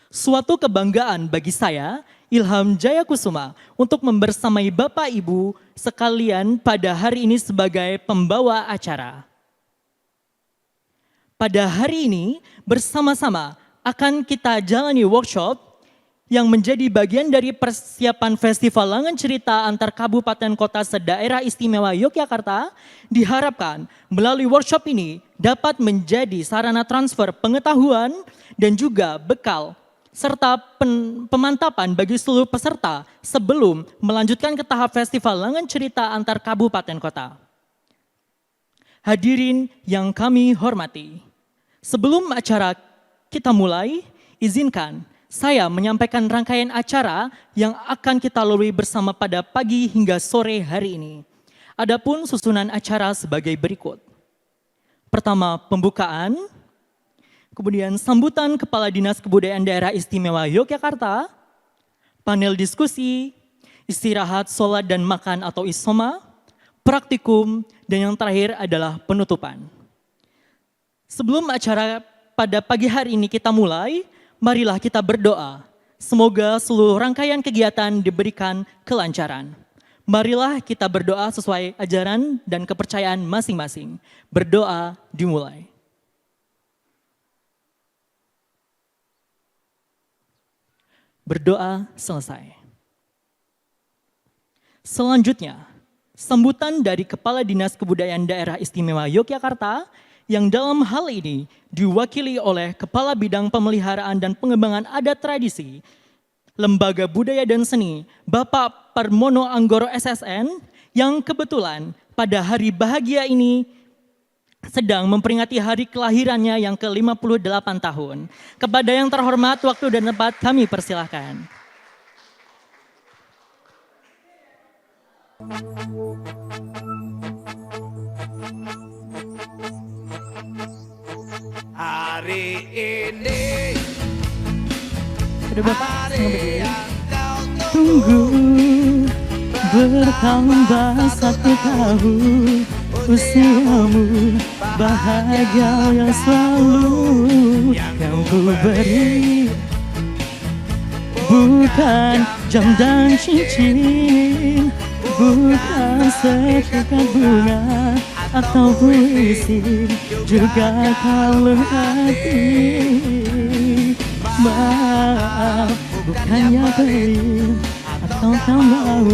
Suatu kebanggaan bagi saya, Ilham Jayakusuma, untuk membersamai Bapak Ibu sekalian pada hari ini sebagai pembawa acara. Pada hari ini, bersama-sama akan kita jalani workshop yang menjadi bagian dari persiapan Festival Langan Cerita antar Kabupaten Kota se-Daerah Istimewa Yogyakarta. Diharapkan melalui workshop ini dapat menjadi sarana transfer pengetahuan dan juga bekal serta pemantapan bagi seluruh peserta sebelum melanjutkan ke tahap Festival Langan Cerita antar Kabupaten Kota. Hadirin yang kami hormati, sebelum acara kita mulai, izinkan saya menyampaikan rangkaian acara yang akan kita lalui bersama pada pagi hingga sore hari ini. Adapun susunan acara sebagai berikut. Pertama, pembukaan, kemudian sambutan Kepala Dinas Kebudayaan Daerah Istimewa Yogyakarta, panel diskusi, istirahat, sholat dan makan atau isoma, praktikum, dan yang terakhir adalah penutupan. Sebelum acara pada pagi hari ini kita mulai, marilah kita berdoa. Semoga seluruh rangkaian kegiatan diberikan kelancaran. Marilah kita berdoa sesuai ajaran dan kepercayaan masing-masing. Berdoa dimulai. Berdoa selesai. Selanjutnya, sambutan dari Kepala Dinas Kebudayaan Daerah Istimewa Yogyakarta yang dalam hal ini diwakili oleh Kepala Bidang Pemeliharaan dan Pengembangan Adat Tradisi, Lembaga Budaya dan Seni, Bapak Parmono Anggoro SSN, yang kebetulan pada hari bahagia ini sedang memperingati hari kelahirannya yang ke-58 tahun. Kepada yang terhormat, waktu dan tempat kami persilahkan. Hari ini Ada Bapak berdiri. Tunggu bertambah 1 tahun usiamu, bahagia yang selalu yang ku beri, bukan jam dan cincin, bukan sejuta bunga atau puisi, juga kalung hati. Maaf, bukannya beli atau kau mau,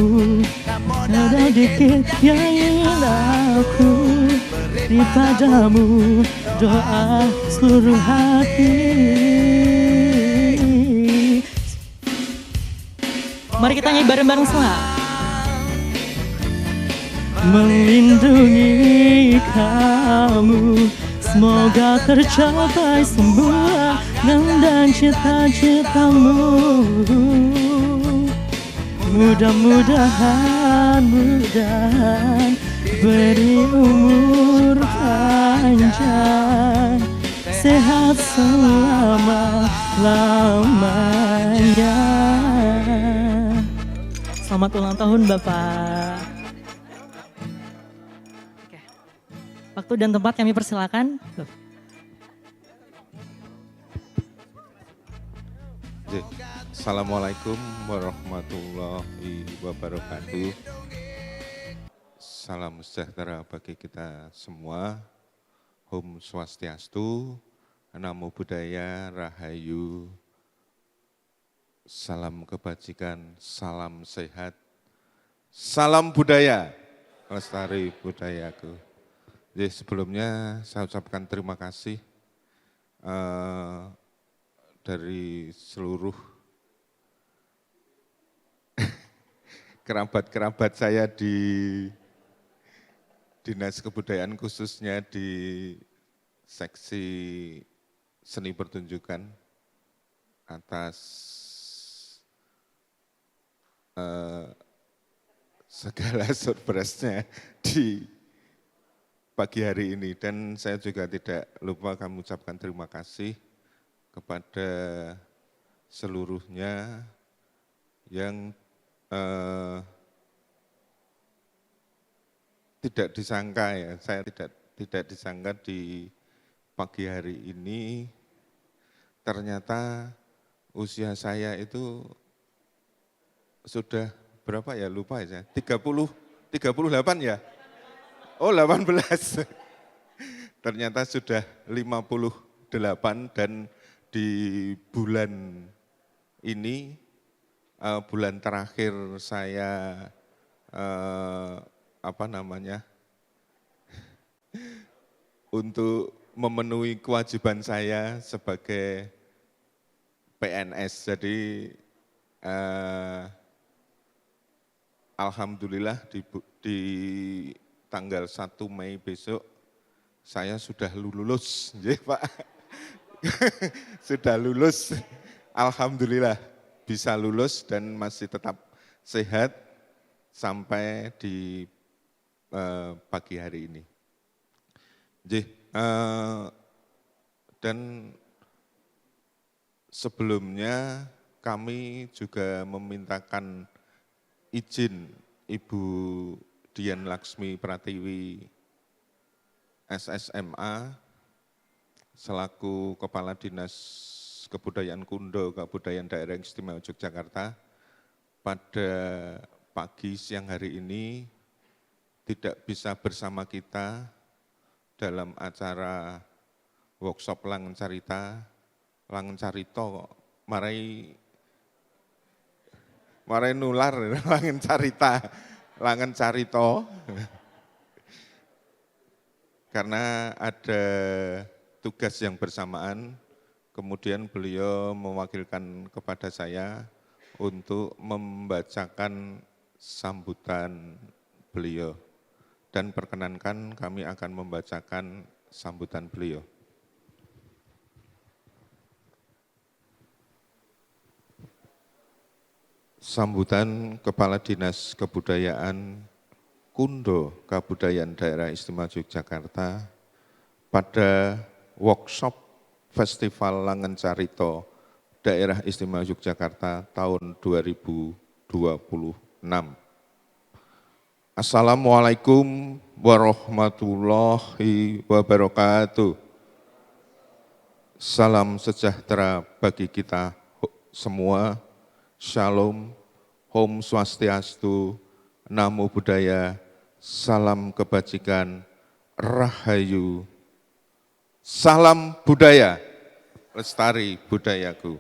ada dikit yang ingin aku beri padamu, doa seluruh hati. Mari kita nyanyi bareng-bareng semua. Melindungi kamu, semoga tercapai semua dan cita-citamu. Mudah-mudahan beri umur panjang, sehat selama-lamanya. Selamat ulang tahun Bapak. Oke. Waktu dan tempat kami persilakan. Assalamualaikum warahmatullahi wabarakatuh. Salam sejahtera bagi kita semua. Om Swastiastu, Namo Buddhaya, Rahayu, salam kebajikan, salam sehat, salam budaya, lestari budayaku. Jadi sebelumnya saya ucapkan terima kasih dari seluruh kerabat-kerabat saya di Dinas Kebudayaan, khususnya di seksi seni pertunjukan, atas segala surprise-nya di pagi hari ini. Dan saya juga tidak lupa kami ucapkan terima kasih kepada seluruhnya yang tidak disangka ya, saya tidak disangka di pagi hari ini ternyata usia saya itu sudah berapa ya, lupa ya, 38 ya? Oh 18. Ternyata sudah 58 dan di bulan ini, bulan terakhir saya untuk memenuhi kewajiban saya sebagai PNS. Jadi alhamdulillah di tanggal 1 Mei besok saya sudah lulus, ya Pak. Sudah lulus, alhamdulillah bisa lulus dan masih tetap sehat sampai di pagi hari ini. Dan sebelumnya kami juga memintakan izin Ibu Dian Laksmi Pratiwi SSMA selaku Kepala Dinas Kebudayaan Kundo Kabudayaan Daerah Istimewa Yogyakarta pada pagi siang hari ini tidak bisa bersama kita dalam acara workshop Langen Carito, marai nular Langen Carito, karena ada tugas yang bersamaan, kemudian beliau mewakilkan kepada saya untuk membacakan sambutan beliau. Dan perkenankan kami akan membacakan sambutan beliau. Sambutan Kepala Dinas Kebudayaan Kundo Kabudayaan Daerah Istimewa Yogyakarta pada workshop Festival Langen Carito Daerah Istimewa Yogyakarta tahun 2026. Assalamualaikum warahmatullahi wabarakatuh. Salam sejahtera bagi kita semua. Shalom, Om Swastiastu, Namo Buddhaya, salam kebajikan, Rahayu. Salam budaya, lestari budayaku.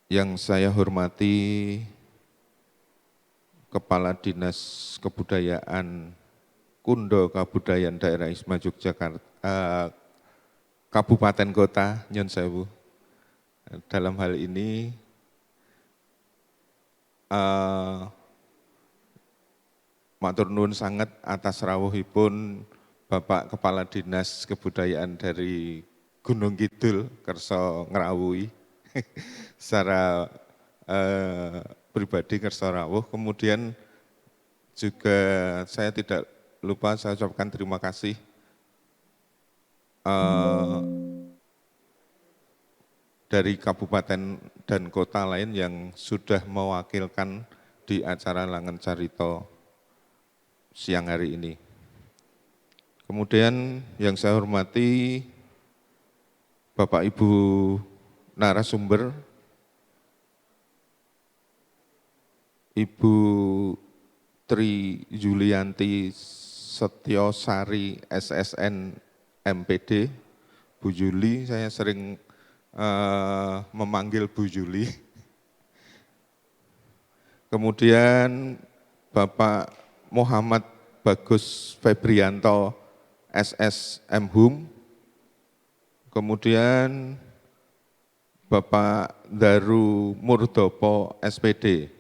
Yang saya hormati Kepala Dinas Kebudayaan Kundo Kabudayaan Daerah Istimewa Yogyakarta, Kabupaten Kota, Nyon Sewu. Dalam hal ini, matur nuwun sangat atas rawuhipun Bapak Kepala Dinas Kebudayaan dari Gunung Kidul, kersa ngrawuhi secara pribadi kersa rawuh. Kemudian juga saya tidak lupa saya ucapkan terima kasih dari kabupaten dan kota lain yang sudah mewakilkan di acara Langen Carito siang hari ini. Kemudian yang saya hormati Bapak Ibu narasumber, Ibu Tri Yulianti Setyosari SSN MPD, Bu Juli, saya sering memanggil Bu Juli. Kemudian Bapak Muhammad Bagus Febrianto SSM Hum, kemudian Bapak Daru Murdopo SPD.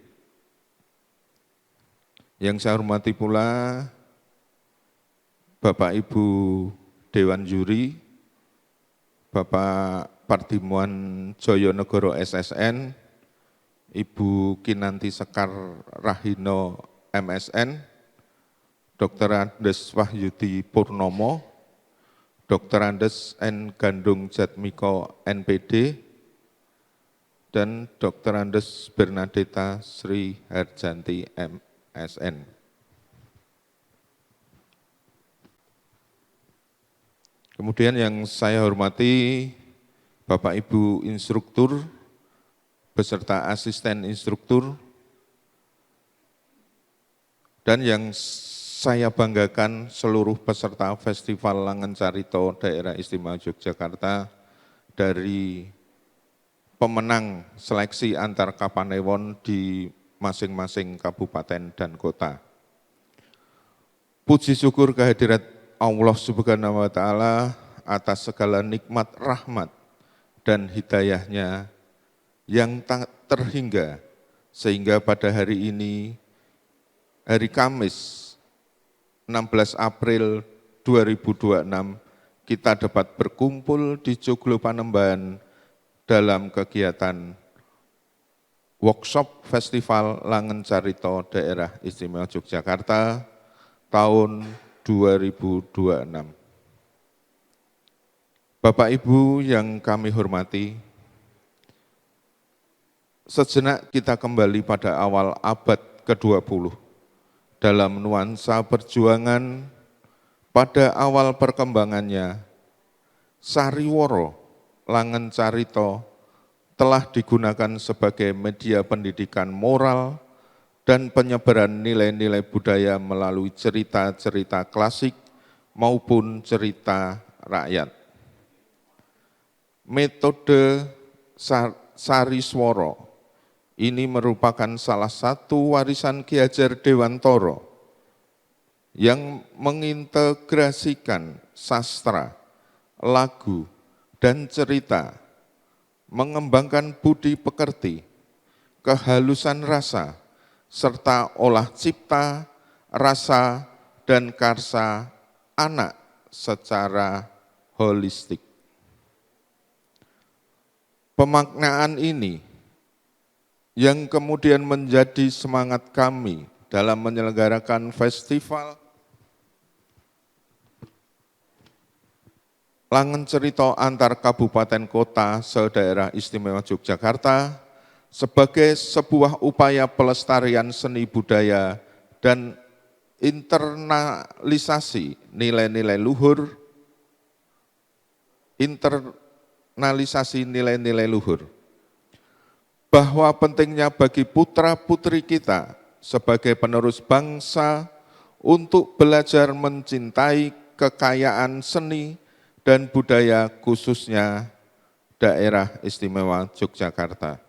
Yang saya hormati pula Bapak Ibu Dewan Juri, Bapak Pardimuan Joyonegoro SSN, Ibu Kinanti Sekar Rahino MSN, Dr. Andes Wahyudi Purnomo, Dr. Andes N. Gandung Jatmiko NPD, dan Dr. Andes Bernadetta Sri Harjanti MSN. Kemudian yang saya hormati Bapak Ibu instruktur beserta asisten instruktur, dan yang saya banggakan seluruh peserta Festival Langen Carito Daerah Istimewa Yogyakarta dari pemenang seleksi antar Kapanewon di masing-masing kabupaten dan kota. Puji syukur kehadirat Allah Subhanahu wa Ta'ala atas segala nikmat rahmat dan hidayahnya yang tak terhingga, sehingga pada hari ini, hari Kamis 16 April 2026, kita dapat berkumpul di Joglo Panembahan dalam kegiatan workshop Festival Langen Carito Daerah Istimewa Yogyakarta tahun 2026. Bapak Ibu yang kami hormati, sejenak kita kembali pada awal abad ke-20 dalam nuansa perjuangan. Pada awal perkembangannya, Sariworo Langen Carito telah digunakan sebagai media pendidikan moral dan penyebaran nilai-nilai budaya melalui cerita-cerita klasik maupun cerita rakyat. Metode Sarisworo ini merupakan salah satu warisan Ki Hajar Dewantoro yang mengintegrasikan sastra, lagu, dan cerita, mengembangkan budi pekerti, kehalusan rasa, serta olah cipta, rasa, dan karsa anak secara holistik. Pemaknaan ini yang kemudian menjadi semangat kami dalam menyelenggarakan festival Langen Carito antar kabupaten kota se-Daerah Istimewa Yogyakarta sebagai sebuah upaya pelestarian seni budaya dan internalisasi nilai-nilai luhur, bahwa pentingnya bagi putra-putri kita sebagai penerus bangsa untuk belajar mencintai kekayaan seni dan budaya khususnya Daerah Istimewa Yogyakarta.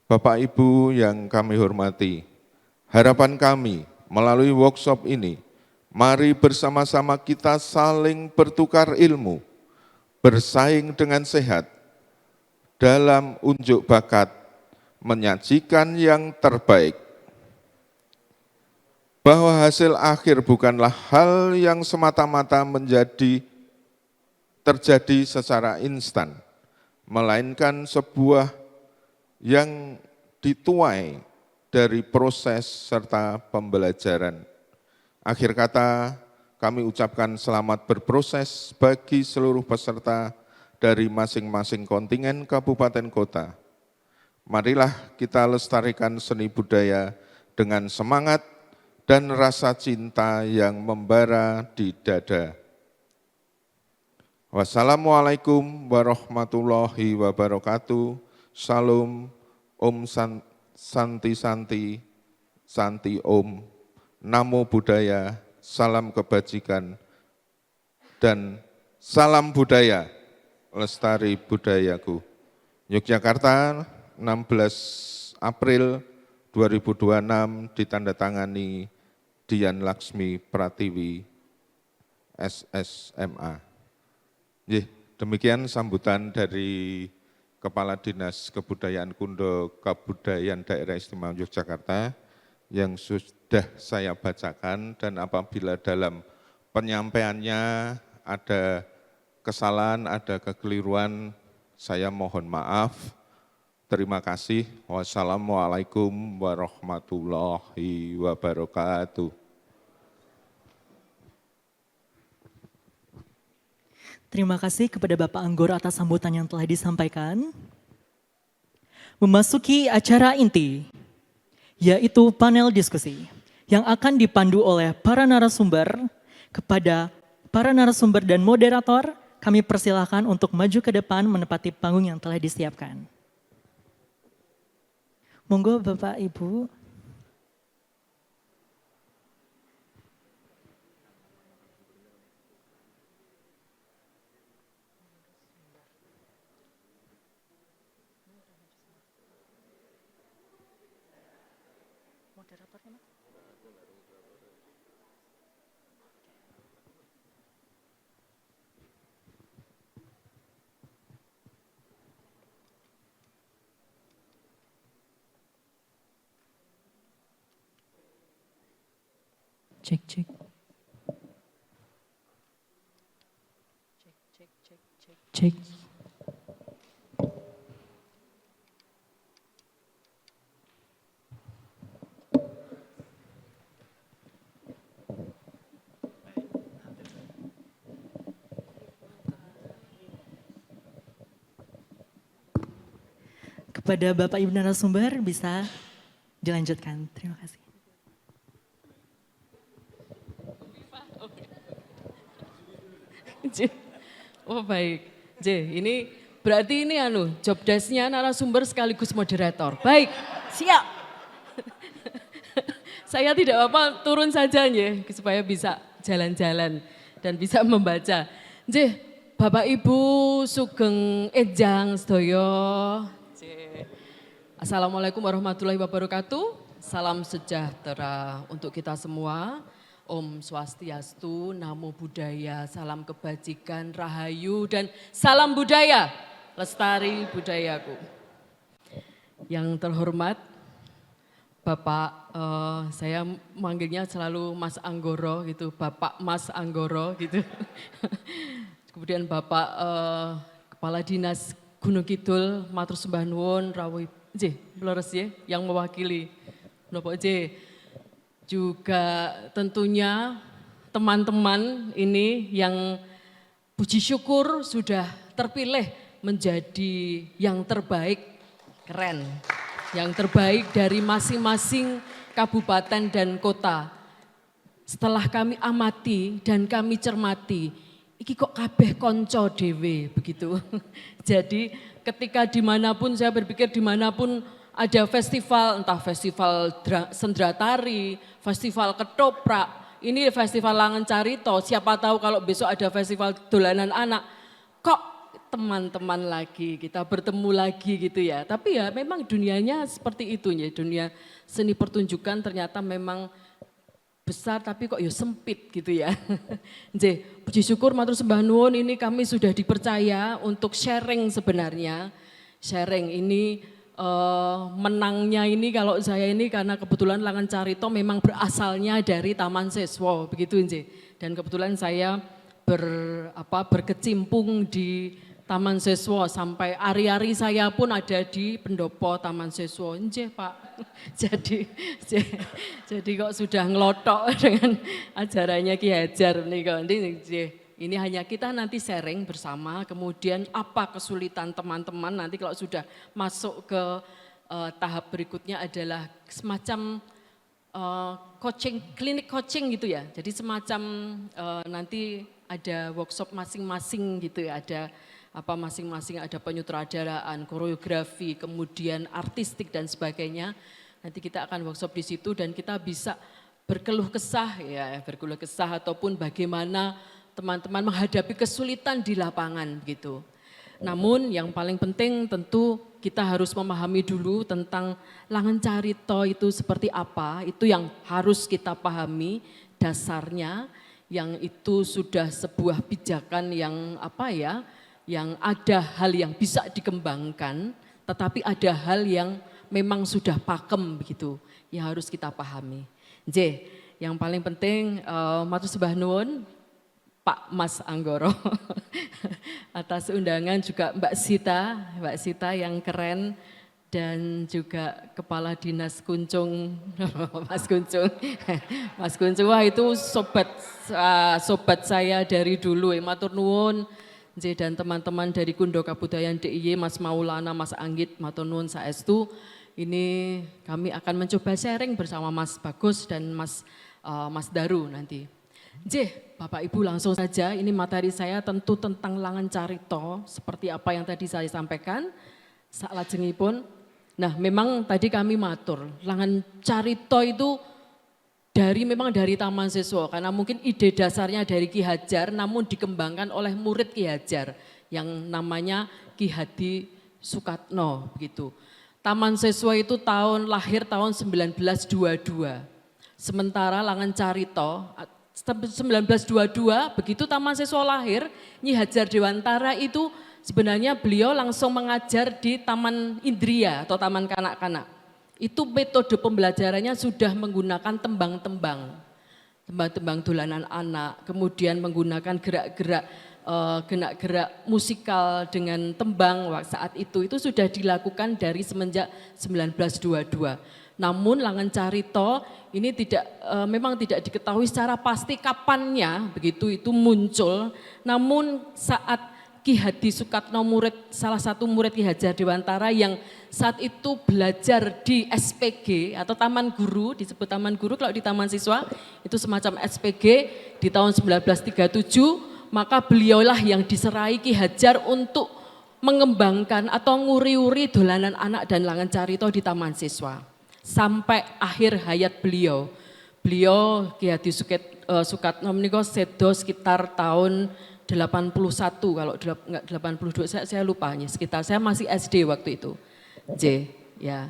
Bapak Ibu yang kami hormati, harapan kami melalui workshop ini, mari bersama-sama kita saling bertukar ilmu, bersaing dengan sehat, dalam unjuk bakat, menyajikan yang terbaik. Bahwa hasil akhir bukanlah hal yang semata-mata terjadi secara instan, melainkan sebuah yang dituai dari proses serta pembelajaran. Akhir kata, kami ucapkan selamat berproses bagi seluruh peserta dari masing-masing kontingen kabupaten kota. Marilah kita lestarikan seni budaya dengan semangat dan rasa cinta yang membara di dada. Wassalamualaikum warahmatullahi wabarakatuh. Salam, Om Santi Santi, Santi Om, Namo Buddhaya, salam kebajikan, dan salam budaya, lestari budayaku. Yogyakarta, 16 April 2026, ditandatangani Dian Laksmi Pratiwi, SSMA. Demikian sambutan dari Kepala Dinas Kebudayaan Kundo Kebudayaan Daerah Istimewa Yogyakarta yang sudah saya bacakan, dan apabila dalam penyampaiannya ada kesalahan, ada kekeliruan, saya mohon maaf. Terima kasih. Wassalamualaikum warahmatullahi wabarakatuh. Terima kasih kepada Bapak Anggoro atas sambutan yang telah disampaikan. Memasuki acara inti, yaitu panel diskusi, yang akan dipandu oleh para narasumber. Kepada para narasumber dan moderator, kami persilahkan untuk maju ke depan menepati panggung yang telah disiapkan. Monggo Bapak Ibu. Cek, cek. Cek. Kepada Bapak Ibu narasumber bisa dilanjutkan. Terima kasih. Oh baik, ini berarti ini job desk-nya narasumber sekaligus moderator. Baik, siap. Saya tidak apa-apa turun saja supaya bisa jalan-jalan dan bisa membaca. Bapak Ibu sugeng enjang sedaya. Assalamualaikum warahmatullahi wabarakatuh. Salam sejahtera untuk kita semua. Om Swastiastu, Namo Buddhaya, salam kebajikan, rahayu, dan salam budaya, lestari budayaku. Yang terhormat, Bapak, saya manggilnya selalu Mas Anggoro gitu, Bapak Mas Anggoro gitu. Kemudian Bapak Kepala Dinas Gunung Kidul, Matur Sembah Nuwun, rawuh leres yang mewakili. Nopo juga tentunya teman-teman ini yang puji syukur sudah terpilih menjadi yang terbaik, keren. Yang terbaik dari masing-masing kabupaten dan kota. Setelah kami amati dan kami cermati, iki kok kabeh konco dewe begitu. Jadi ketika dimanapun saya berpikir dimanapun ada festival, entah festival sendera tari, festival ketoprak, ini festival Langen Carito, siapa tahu kalau besok ada festival dolanan anak, kok teman-teman lagi, kita bertemu lagi gitu ya. Tapi ya memang dunianya seperti itu ya, dunia seni pertunjukan ternyata memang besar tapi kok ya sempit gitu ya. Puji syukur matur sembah nuwun ini kami sudah dipercaya untuk sharing sebenarnya. Sharing ini menangnya ini kalau saya ini karena kebetulan Langen Carito memang berasalnya dari Taman Siswa begitu Nje. Dan kebetulan saya berkecimpung di Taman Siswa sampai ari-ari saya pun ada di pendopo Taman Siswa Nje Pak. Jadi kok sudah ngelotok dengan ajarannya Ki Hajar nih kok Nje. Ini hanya kita nanti sharing bersama, kemudian apa kesulitan teman-teman nanti kalau sudah masuk ke tahap berikutnya adalah semacam coaching, klinik coaching gitu ya. Jadi semacam nanti ada workshop masing-masing gitu ya, ada masing-masing ada penyutradaraan, koreografi, kemudian artistik dan sebagainya. Nanti kita akan workshop di situ dan kita bisa berkeluh kesah ataupun bagaimana teman-teman menghadapi kesulitan di lapangan gitu. Namun yang paling penting tentu kita harus memahami dulu tentang Langen Carito itu seperti apa, itu yang harus kita pahami dasarnya, yang itu sudah sebuah pijakan yang yang ada hal yang bisa dikembangkan, tetapi ada hal yang memang sudah pakem begitu, yang harus kita pahami. Yang paling penting matur sembah nuwun Pak Mas Anggoro atas undangan juga Mbak Sita yang keren dan juga Kepala Dinas Kuncung, Mas Kuncung, wah itu sobat saya dari dulu, matur nuwun, dan teman-teman dari Kundo Kabudayaan DIY, Mas Maulana, Mas Anggit, matur nuwun saestu, ini kami akan mencoba sharing bersama Mas Bagus dan Mas Daru nanti. Bapak Ibu langsung saja, ini materi saya tentu tentang Langen Carito, seperti apa yang tadi saya sampaikan. Salajengipun, Nah, memang tadi kami matur, Langan Carito itu memang dari Taman Siswa, karena mungkin ide dasarnya dari Ki Hajar, namun dikembangkan oleh murid Ki Hajar yang namanya Ki Hadi Sukatno, begitu. Taman Siswa itu lahir tahun 1922. Sementara Langan Carito 1922 begitu Taman Siswa lahir, Nyi Hajar Dewantara itu sebenarnya beliau langsung mengajar di Taman Indria atau Taman Kanak-kanak. Itu metode pembelajarannya sudah menggunakan tembang-tembang dolanan anak, kemudian menggunakan gerak-gerak musikal dengan tembang saat itu sudah dilakukan dari semenjak 1922. Namun Langan Carito ini memang tidak diketahui secara pasti kapannya begitu itu muncul. Namun saat Ki Hadi Sukatno salah satu murid Ki Hajar Dewantara yang saat itu belajar di SPG atau Taman Guru, disebut Taman Guru, kalau di Taman Siswa itu semacam SPG di tahun 1937, maka beliaulah yang diserai Ki Hajar untuk mengembangkan atau nguri-uri dolanan anak dan Langan Carito di Taman Siswa. Sampai akhir hayat beliau Ki Hadi Sukatno menika sedo sekitar tahun 81 kalau enggak 82 saya lupa ya, sekitar saya masih SD waktu itu. Ya.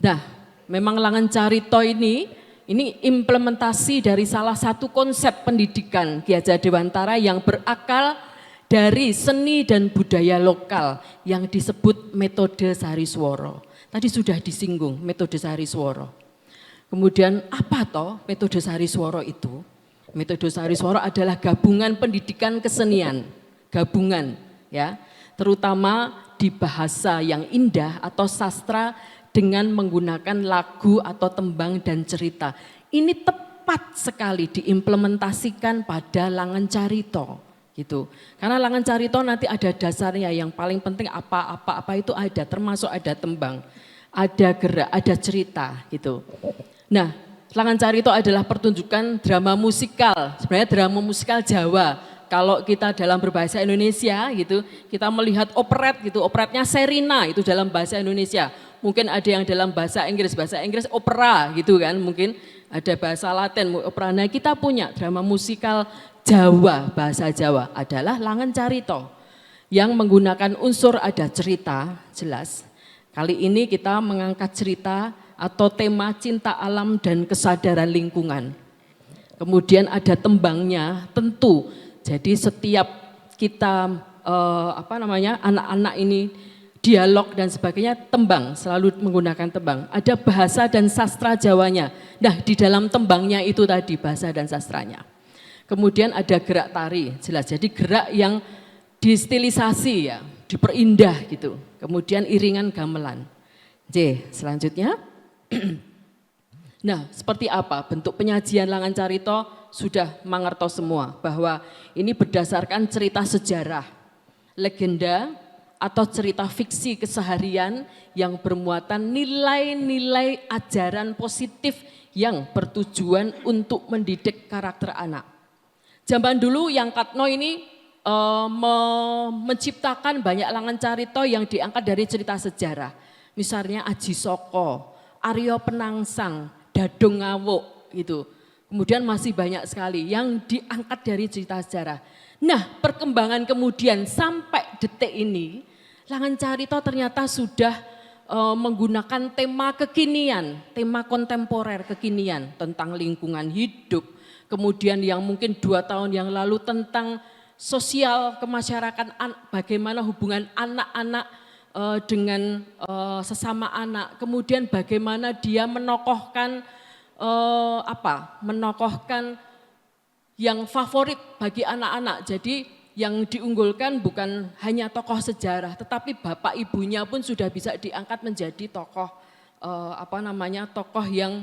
Nah, memang Langan Carito ini implementasi dari salah satu konsep pendidikan Ki Hajar Dewantara yang berakal dari seni dan budaya lokal yang disebut metode Sariswara. Tadi sudah disinggung metode Sariswara. Kemudian apa toh metode Sariswara itu? Metode Sariswara adalah gabungan pendidikan kesenian, gabungan ya, terutama di bahasa yang indah atau sastra dengan menggunakan lagu atau tembang dan cerita. Ini tepat sekali diimplementasikan pada Langan Carito gitu. Karena Langan Carito nanti ada dasarnya, yang paling penting apa itu ada, termasuk ada tembang, ada gerak, ada cerita gitu. Nah, Langan Carito adalah pertunjukan drama musikal, sebenarnya drama musikal Jawa. Kalau kita dalam berbahasa Indonesia gitu, kita melihat operet gitu, operetnya Serina itu dalam bahasa Indonesia. Mungkin ada yang dalam bahasa Inggris opera gitu kan, mungkin ada bahasa Latin, opera. Nah, kita punya drama musikal Jawa, bahasa Jawa adalah Langan Carito yang menggunakan unsur ada cerita, jelas. Kali ini kita mengangkat cerita atau tema cinta alam dan kesadaran lingkungan. Kemudian ada tembangnya, tentu. Jadi setiap kita anak-anak ini dialog dan sebagainya tembang, selalu menggunakan tembang. Ada bahasa dan sastra Jawanya. Nah, di dalam tembangnya itu tadi bahasa dan sastranya. Kemudian ada gerak tari, jelas. Jadi gerak yang distilisasi ya, diperindah gitu. Kemudian iringan gamelan. Selanjutnya. Nah, seperti apa bentuk penyajian Langan Carito sudah mangertos semua bahwa ini berdasarkan cerita sejarah, legenda atau cerita fiksi keseharian yang bermuatan nilai-nilai ajaran positif yang bertujuan untuk mendidik karakter anak. Zaman dulu yang Katno ini menciptakan banyak Langan Carito yang diangkat dari cerita sejarah. Misalnya Aji Soko, Aryo Penangsang, Dadung Ngawuk gitu. Kemudian masih banyak sekali yang diangkat dari cerita sejarah. Nah, perkembangan kemudian sampai detik ini, Langan Carito ternyata sudah menggunakan tema kekinian, tema kontemporer kekinian tentang lingkungan hidup. Kemudian yang mungkin 2 tahun yang lalu tentang sosial kemasyarakatan, bagaimana hubungan anak-anak dengan sesama anak, kemudian bagaimana dia menokohkan yang favorit bagi anak-anak. Jadi yang diunggulkan bukan hanya tokoh sejarah, tetapi bapak ibunya pun sudah bisa diangkat menjadi tokoh tokoh yang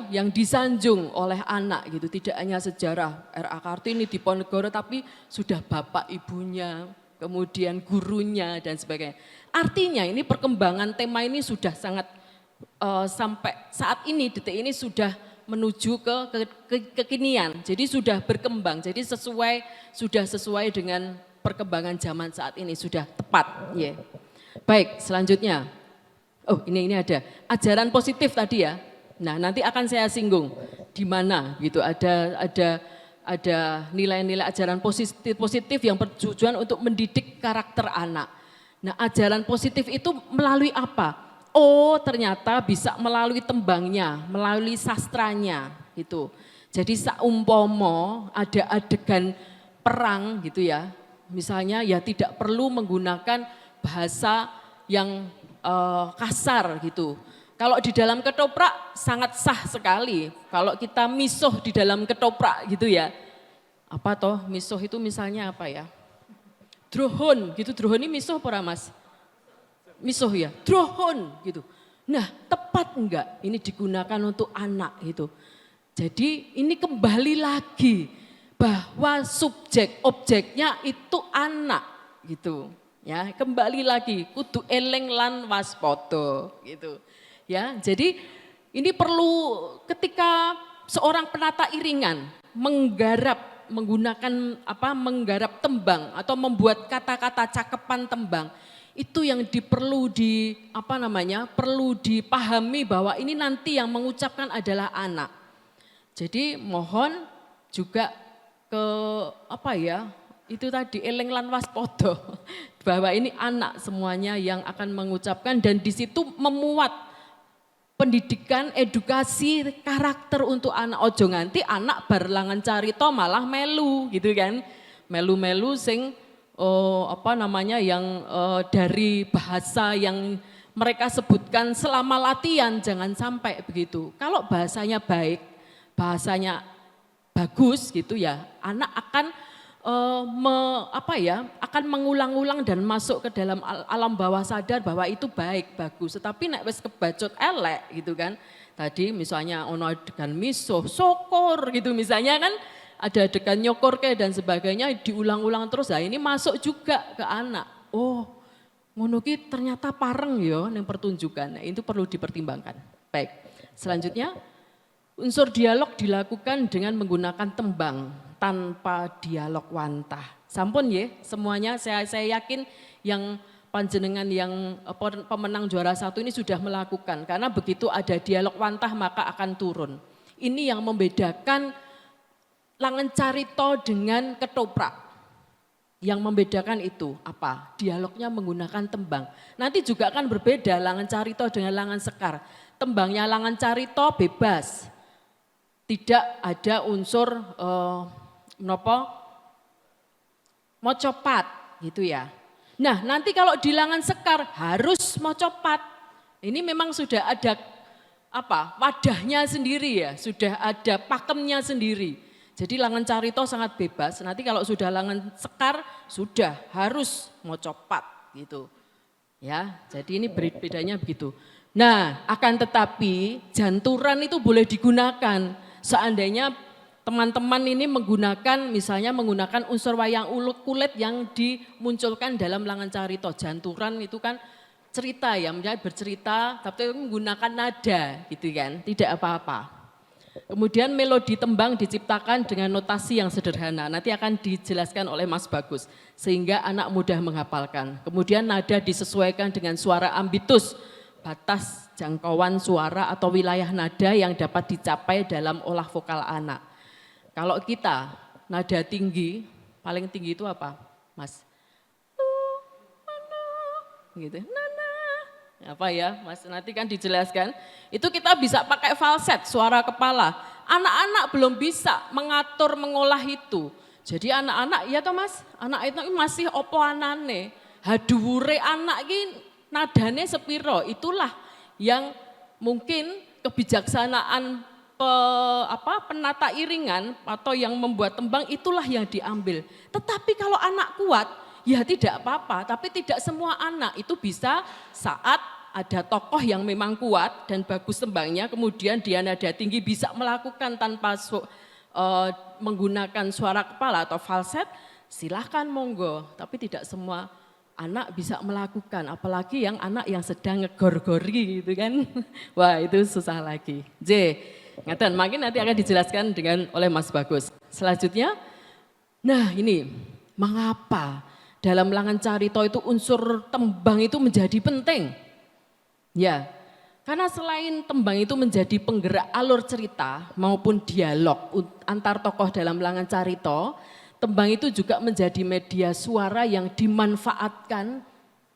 yang disanjung oleh anak gitu. Tidak hanya sejarah R.A. Kartini, Diponegoro, tapi sudah bapak ibunya, kemudian gurunya dan sebagainya. Artinya ini perkembangan tema ini sudah sangat sampai saat ini, detik ini sudah menuju ke kekinian. Jadi sudah berkembang, jadi sudah sesuai dengan perkembangan zaman saat ini, sudah tepat. Yeah. Baik, selanjutnya. Oh, ini ada ajaran positif tadi ya. Nah, nanti akan saya singgung di mana gitu ada nilai-nilai ajaran positif yang bertujuan untuk mendidik karakter anak. Nah, ajaran positif itu melalui apa? Oh, ternyata bisa melalui tembangnya, melalui sastranya gitu. Jadi saumpama ada adegan perang gitu ya. Misalnya ya tidak perlu menggunakan bahasa yang kasar gitu. Kalau di dalam ketoprak sangat sah sekali. Kalau kita misuh di dalam ketoprak gitu ya. Apa toh misuh itu misalnya apa ya? Drohon gitu, drohon ini misuh apa Mas? Misuh ya, drohon gitu. Nah tepat enggak ini digunakan untuk anak gitu. Jadi ini kembali lagi bahwa subjek objeknya itu anak gitu. Ya kembali lagi kudu eleng lan waspada gitu. Ya, jadi ini perlu ketika seorang penata iringan menggarap tembang atau membuat kata-kata cakepan tembang, itu yang perlu dipahami bahwa ini nanti yang mengucapkan adalah anak. Jadi mohon juga itu tadi eleng lan waspada bahwa ini anak semuanya yang akan mengucapkan dan di situ memuat pendidikan, edukasi, karakter untuk anak. Ojo nganti anak berlangan carita malah melu gitu kan. Melu-melu sing dari bahasa yang mereka sebutkan selama latihan, jangan sampai begitu. Kalau bahasanya baik, bahasanya bagus gitu ya, anak akan akan mengulang-ulang dan masuk ke dalam alam bawah sadar bahwa itu baik, bagus. Tetapi nek wis kebacot elek gitu kan. Tadi misalnya ono adegan misuh, sokor gitu misalnya kan. Ada adegan nyokor dan sebagainya diulang-ulang terus. Nah ini masuk juga ke anak. Oh ngono ki ternyata pareng ya yang pertunjukan. Nah, itu perlu dipertimbangkan. Baik, selanjutnya unsur dialog dilakukan dengan menggunakan tembang tanpa dialog wantah. Sampun ya, semuanya saya yakin yang panjenengan yang pemenang juara 1 ini sudah melakukan. Karena begitu ada dialog wantah maka akan turun. Ini yang membedakan langen carito dengan ketoprak. Yang membedakan itu apa? Dialognya menggunakan tembang. Nanti juga akan berbeda langen carito dengan langen sekar. Tembangnya langen carito bebas. Tidak ada unsur mocopat gitu ya. Nah nanti kalau di langan sekar harus mocopat. Ini memang sudah ada wadahnya sendiri ya, sudah ada pakemnya sendiri. Jadi langan carito sangat bebas, nanti kalau sudah langan sekar sudah harus mocopat gitu. Ya, jadi ini bedanya begitu. Nah akan tetapi janturan itu boleh digunakan seandainya teman-teman ini menggunakan unsur wayang kulit yang dimunculkan dalam langan carito. Janturan itu kan cerita ya, misalnya bercerita tapi menggunakan nada gitu kan, tidak apa-apa. Kemudian melodi tembang diciptakan dengan notasi yang sederhana, nanti akan dijelaskan oleh Mas Bagus sehingga anak mudah menghafalkan. Kemudian nada disesuaikan dengan suara ambitus, batas jangkauan suara atau wilayah nada yang dapat dicapai dalam olah vokal anak. Kalau kita nada tinggi, paling tinggi itu apa, Mas? Gitu. Apa ya, Mas? Nanti kan dijelaskan. Itu kita bisa pakai falset, suara kepala. Anak-anak belum bisa mengatur, mengolah itu. Jadi anak-anak, ya toh Mas, anak itu masih opo anane. Haduwure anak ini nadane sepiro. Itulah yang mungkin kebijaksanaan penata iringan atau yang membuat tembang itulah yang diambil. Tetapi kalau anak kuat, ya tidak apa-apa. Tapi tidak semua anak itu bisa saat ada tokoh yang memang kuat dan bagus tembangnya, kemudian dia nada tinggi bisa melakukan tanpa menggunakan suara kepala atau falset, silahkan monggo. Tapi tidak semua anak bisa melakukan, apalagi yang anak yang sedang ngegor-gori gitu kan. Wah itu susah lagi. Ngaten, makin nanti akan dijelaskan oleh Mas Bagus. Selanjutnya, nah ini mengapa dalam Langan Carita itu unsur tembang itu menjadi penting. Ya, karena selain tembang itu menjadi penggerak alur cerita maupun dialog antar tokoh dalam Langan Carita, tembang itu juga menjadi media suara yang dimanfaatkan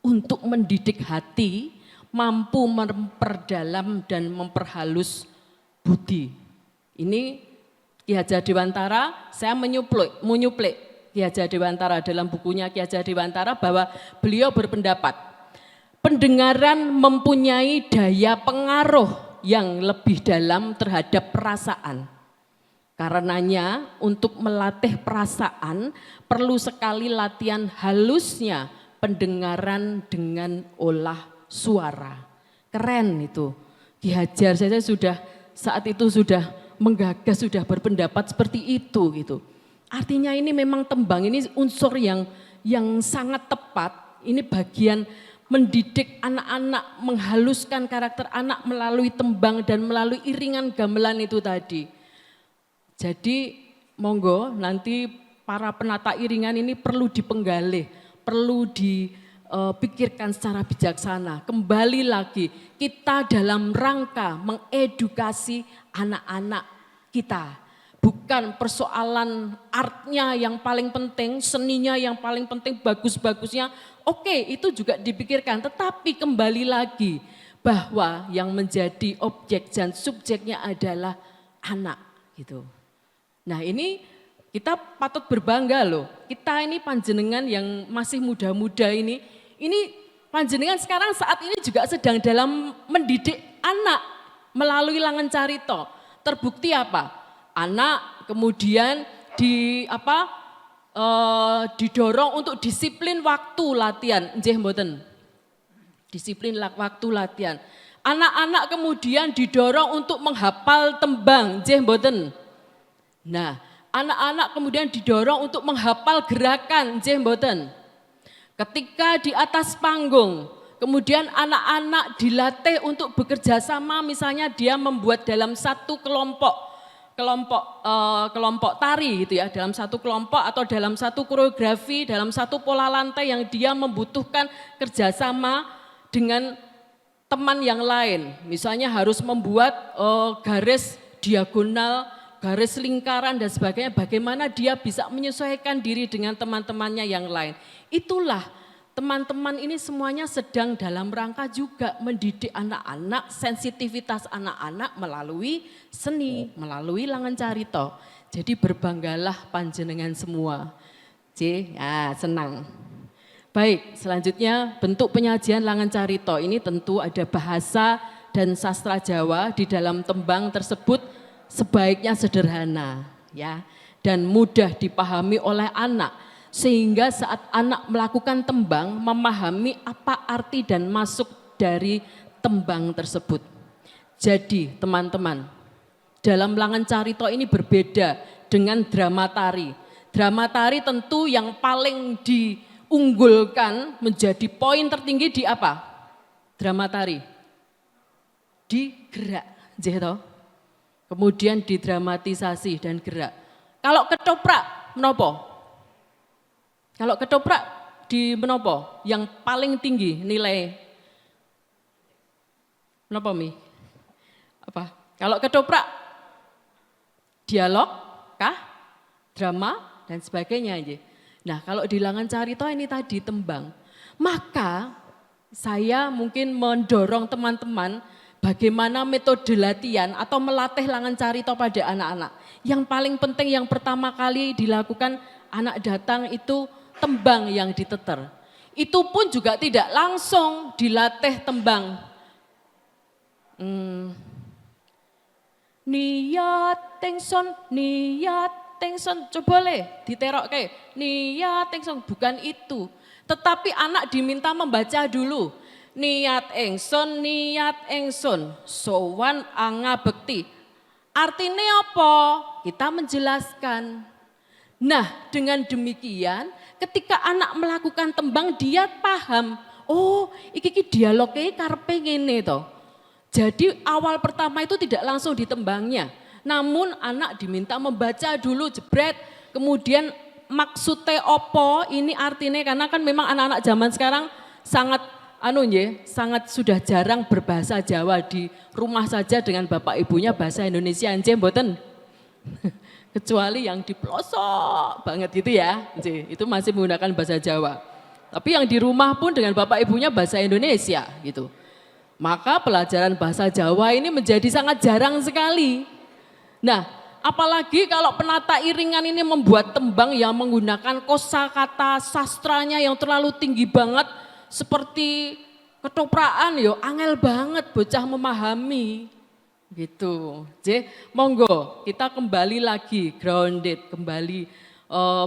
untuk mendidik hati, mampu memperdalam dan memperhalus budi. Ini Ki Hajar Dewantara, saya menyuplik Ki Hajar Dewantara dalam bukunya Ki Hajar Dewantara bahwa beliau berpendapat pendengaran mempunyai daya pengaruh yang lebih dalam terhadap perasaan. Karenanya untuk melatih perasaan perlu sekali latihan halusnya pendengaran dengan olah suara. Keren itu. Ki Hajar saya sudah saat itu sudah menggagas, sudah berpendapat seperti itu gitu. Artinya ini memang tembang ini unsur yang sangat tepat. Ini bagian mendidik anak-anak, menghaluskan karakter anak melalui tembang dan melalui iringan gamelan itu tadi. Jadi monggo nanti para penata iringan ini perlu dipenggalih, perlu dipikirkan secara bijaksana. Kembali lagi kita dalam rangka mengedukasi anak-anak kita. Bukan persoalan artnya yang paling penting, seninya yang paling penting, bagus-bagusnya. Oke, itu juga dipikirkan, tetapi kembali lagi bahwa yang menjadi objek dan subjeknya adalah anak gitu. Nah ini kita patut berbangga loh, kita ini panjenengan yang masih muda-muda ini panjenengan sekarang saat ini juga sedang dalam mendidik anak melalui Langan Carita. Terbukti apa? Anak kemudian didorong untuk disiplin waktu latihan, nggih mboten. Disiplin waktu latihan. Anak-anak kemudian didorong untuk menghafal tembang, nggih mboten. Nah, anak-anak kemudian didorong untuk menghafal gerakan, nggih mboten. Ketika di atas panggung, kemudian anak-anak dilatih untuk bekerja sama, misalnya dia membuat dalam satu kelompok tari gitu ya, dalam satu kelompok atau dalam satu koreografi, dalam satu pola lantai yang dia membutuhkan kerjasama dengan teman yang lain. Misalnya harus membuat garis diagonal, garis lingkaran dan sebagainya, bagaimana dia bisa menyesuaikan diri dengan teman-temannya yang lain. Itulah teman-teman ini semuanya sedang dalam rangka juga mendidik anak-anak, sensitivitas anak-anak melalui seni, melalui Langan Carita. Jadi berbanggalah panjenengan semua. Senang. Baik, selanjutnya bentuk penyajian Langan Carita ini tentu ada bahasa dan sastra Jawa di dalam tembang tersebut sebaiknya sederhana ya dan mudah dipahami oleh anak. Sehingga saat anak melakukan tembang memahami apa arti dan masuk dari tembang tersebut. Jadi teman-teman, dalam Langan Carita ini berbeda dengan drama tari. Drama tari tentu yang paling diunggulkan menjadi poin tertinggi di apa? Drama tari. Di gerak, kemudian didramatisasi dan gerak. Kalau ketoprak, menopo? Kalau ketoprak di menopo yang paling tinggi nilai menopo Mi? Apa? Kalau ketoprak dialog kah? Drama dan sebagainya aja. Nah, kalau di Langan Carita ini tadi tembang. Maka saya mungkin mendorong teman-teman bagaimana metode latihan atau melatih Langan Carita pada anak-anak. Yang paling penting yang pertama kali dilakukan anak datang itu tembang yang diteter. Itu pun juga tidak langsung dilatih tembang. Niat tengson, coba diterok kayak niat tengson, bukan itu. Tetapi anak diminta membaca dulu. Niat engson, sowan anga bekti. Artinya apa? Kita menjelaskan. Nah, dengan demikian ketika anak melakukan tembang dia paham, oh iki dialognya karepe ngene to. Jadi awal pertama itu tidak langsung ditembangnya, namun anak diminta membaca dulu jebret, kemudian maksudnya opo ini artinya karena kan memang anak-anak zaman sekarang sangat sangat sudah jarang berbahasa Jawa di rumah saja dengan bapak ibunya bahasa Indonesia nggih mboten. Kecuali yang di pelosok banget gitu ya, itu masih menggunakan bahasa Jawa. Tapi yang di rumah pun dengan bapak ibunya bahasa Indonesia gitu. Maka pelajaran bahasa Jawa ini menjadi sangat jarang sekali. Nah, apalagi kalau penata iringan ini membuat tembang yang menggunakan kosakata sastranya yang terlalu tinggi banget seperti ketopraan yo angel banget bocah memahami. Gitu. Monggo kita kembali lagi grounded, kembali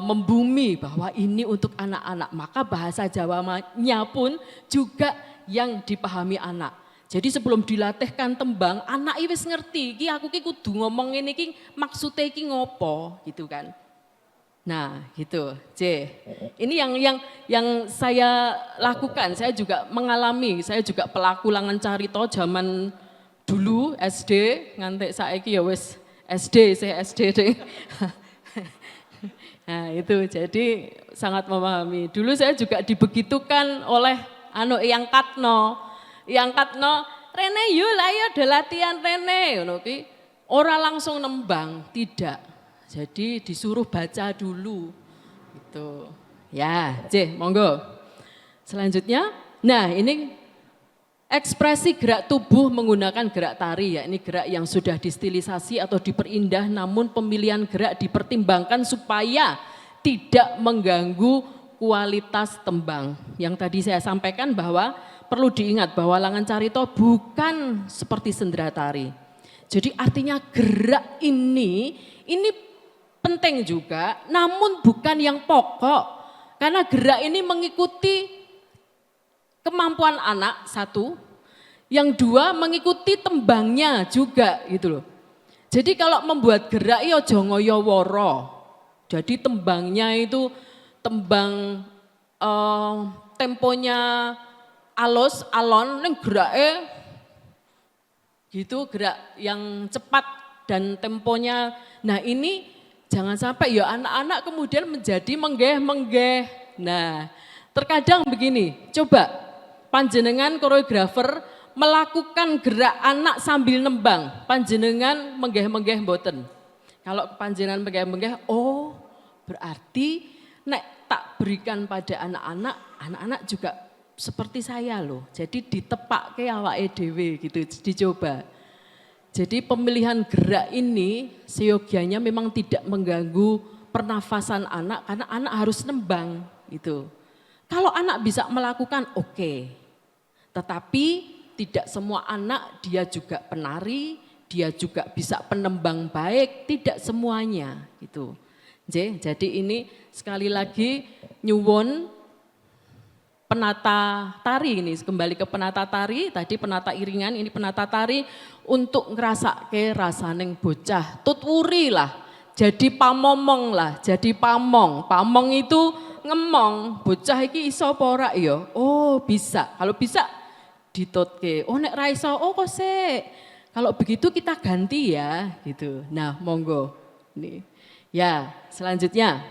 membumi bahwa ini untuk anak-anak. Maka bahasa Jawanya pun juga yang dipahami anak. Jadi sebelum dilatihkan tembang, anak wis ngerti, iki aku ki kudu ngomong ngene iki maksude iki ngopo gitu kan. Nah, gitu. Ini yang saya lakukan, saya juga mengalami, saya juga pelaku Langan Carita zaman dulu SD ngantek saiki ya wis SD saya SD deh. Nah itu jadi sangat memahami. Dulu saya juga dibegitukan oleh Eyang Katno. Eyang Katno, Rene yuk lah ya ada latihan Rene. Ora langsung nembang, tidak. Jadi disuruh baca dulu. Gitu. Ya, monggo. Selanjutnya, nah ini ekspresi gerak tubuh menggunakan gerak tari, ya ini gerak yang sudah distilisasi atau diperindah namun pemilihan gerak dipertimbangkan supaya tidak mengganggu kualitas tembang. Yang tadi saya sampaikan bahwa perlu diingat bahwa Langan Carita bukan seperti sendera tari. Jadi artinya gerak ini penting juga namun bukan yang pokok. Karena gerak ini mengikuti kemampuan anak satu, yang dua mengikuti tembangnya juga gitu loh. Jadi kalau membuat gerak ya aja ngoyo-woro. Jadi tembangnya itu tembang temponya alus, alon, ning gerake gitu, gerak yang cepat dan temponya. Nah ini jangan sampai ya anak-anak kemudian menjadi menggeh-menggeh. Nah terkadang begini, coba panjenengan koreografer melakukan gerak anak sambil nembang, panjenengan menggeh-menggeh mboten. Kalau panjenengan menggeh-menggeh, oh berarti nek tak berikan pada anak-anak, anak-anak juga seperti saya loh. Jadi ditepake awake dhewe gitu, dicoba. Jadi pemilihan gerak ini seyogianya memang tidak mengganggu pernafasan anak karena anak harus nembang gitu. Kalau anak bisa melakukan oke. Tetapi tidak semua anak dia juga penari, dia juga bisa penembang baik, tidak semuanya gitu. Jadi ini sekali lagi nyuwun penata tari ini, kembali ke penata tari, tadi penata iringan, ini penata tari untuk ngerasake rasaning bocah, tutwuri lah, jadi pamomong lah, jadi pamong. Pamong itu ngemong, bocah iki iso apa ora ya? Oh bisa, kalau bisa ditutke, oh nek ra iso, oh kok sik. Kalau begitu kita ganti ya gitu. Nah monggo. Nih. Ya selanjutnya.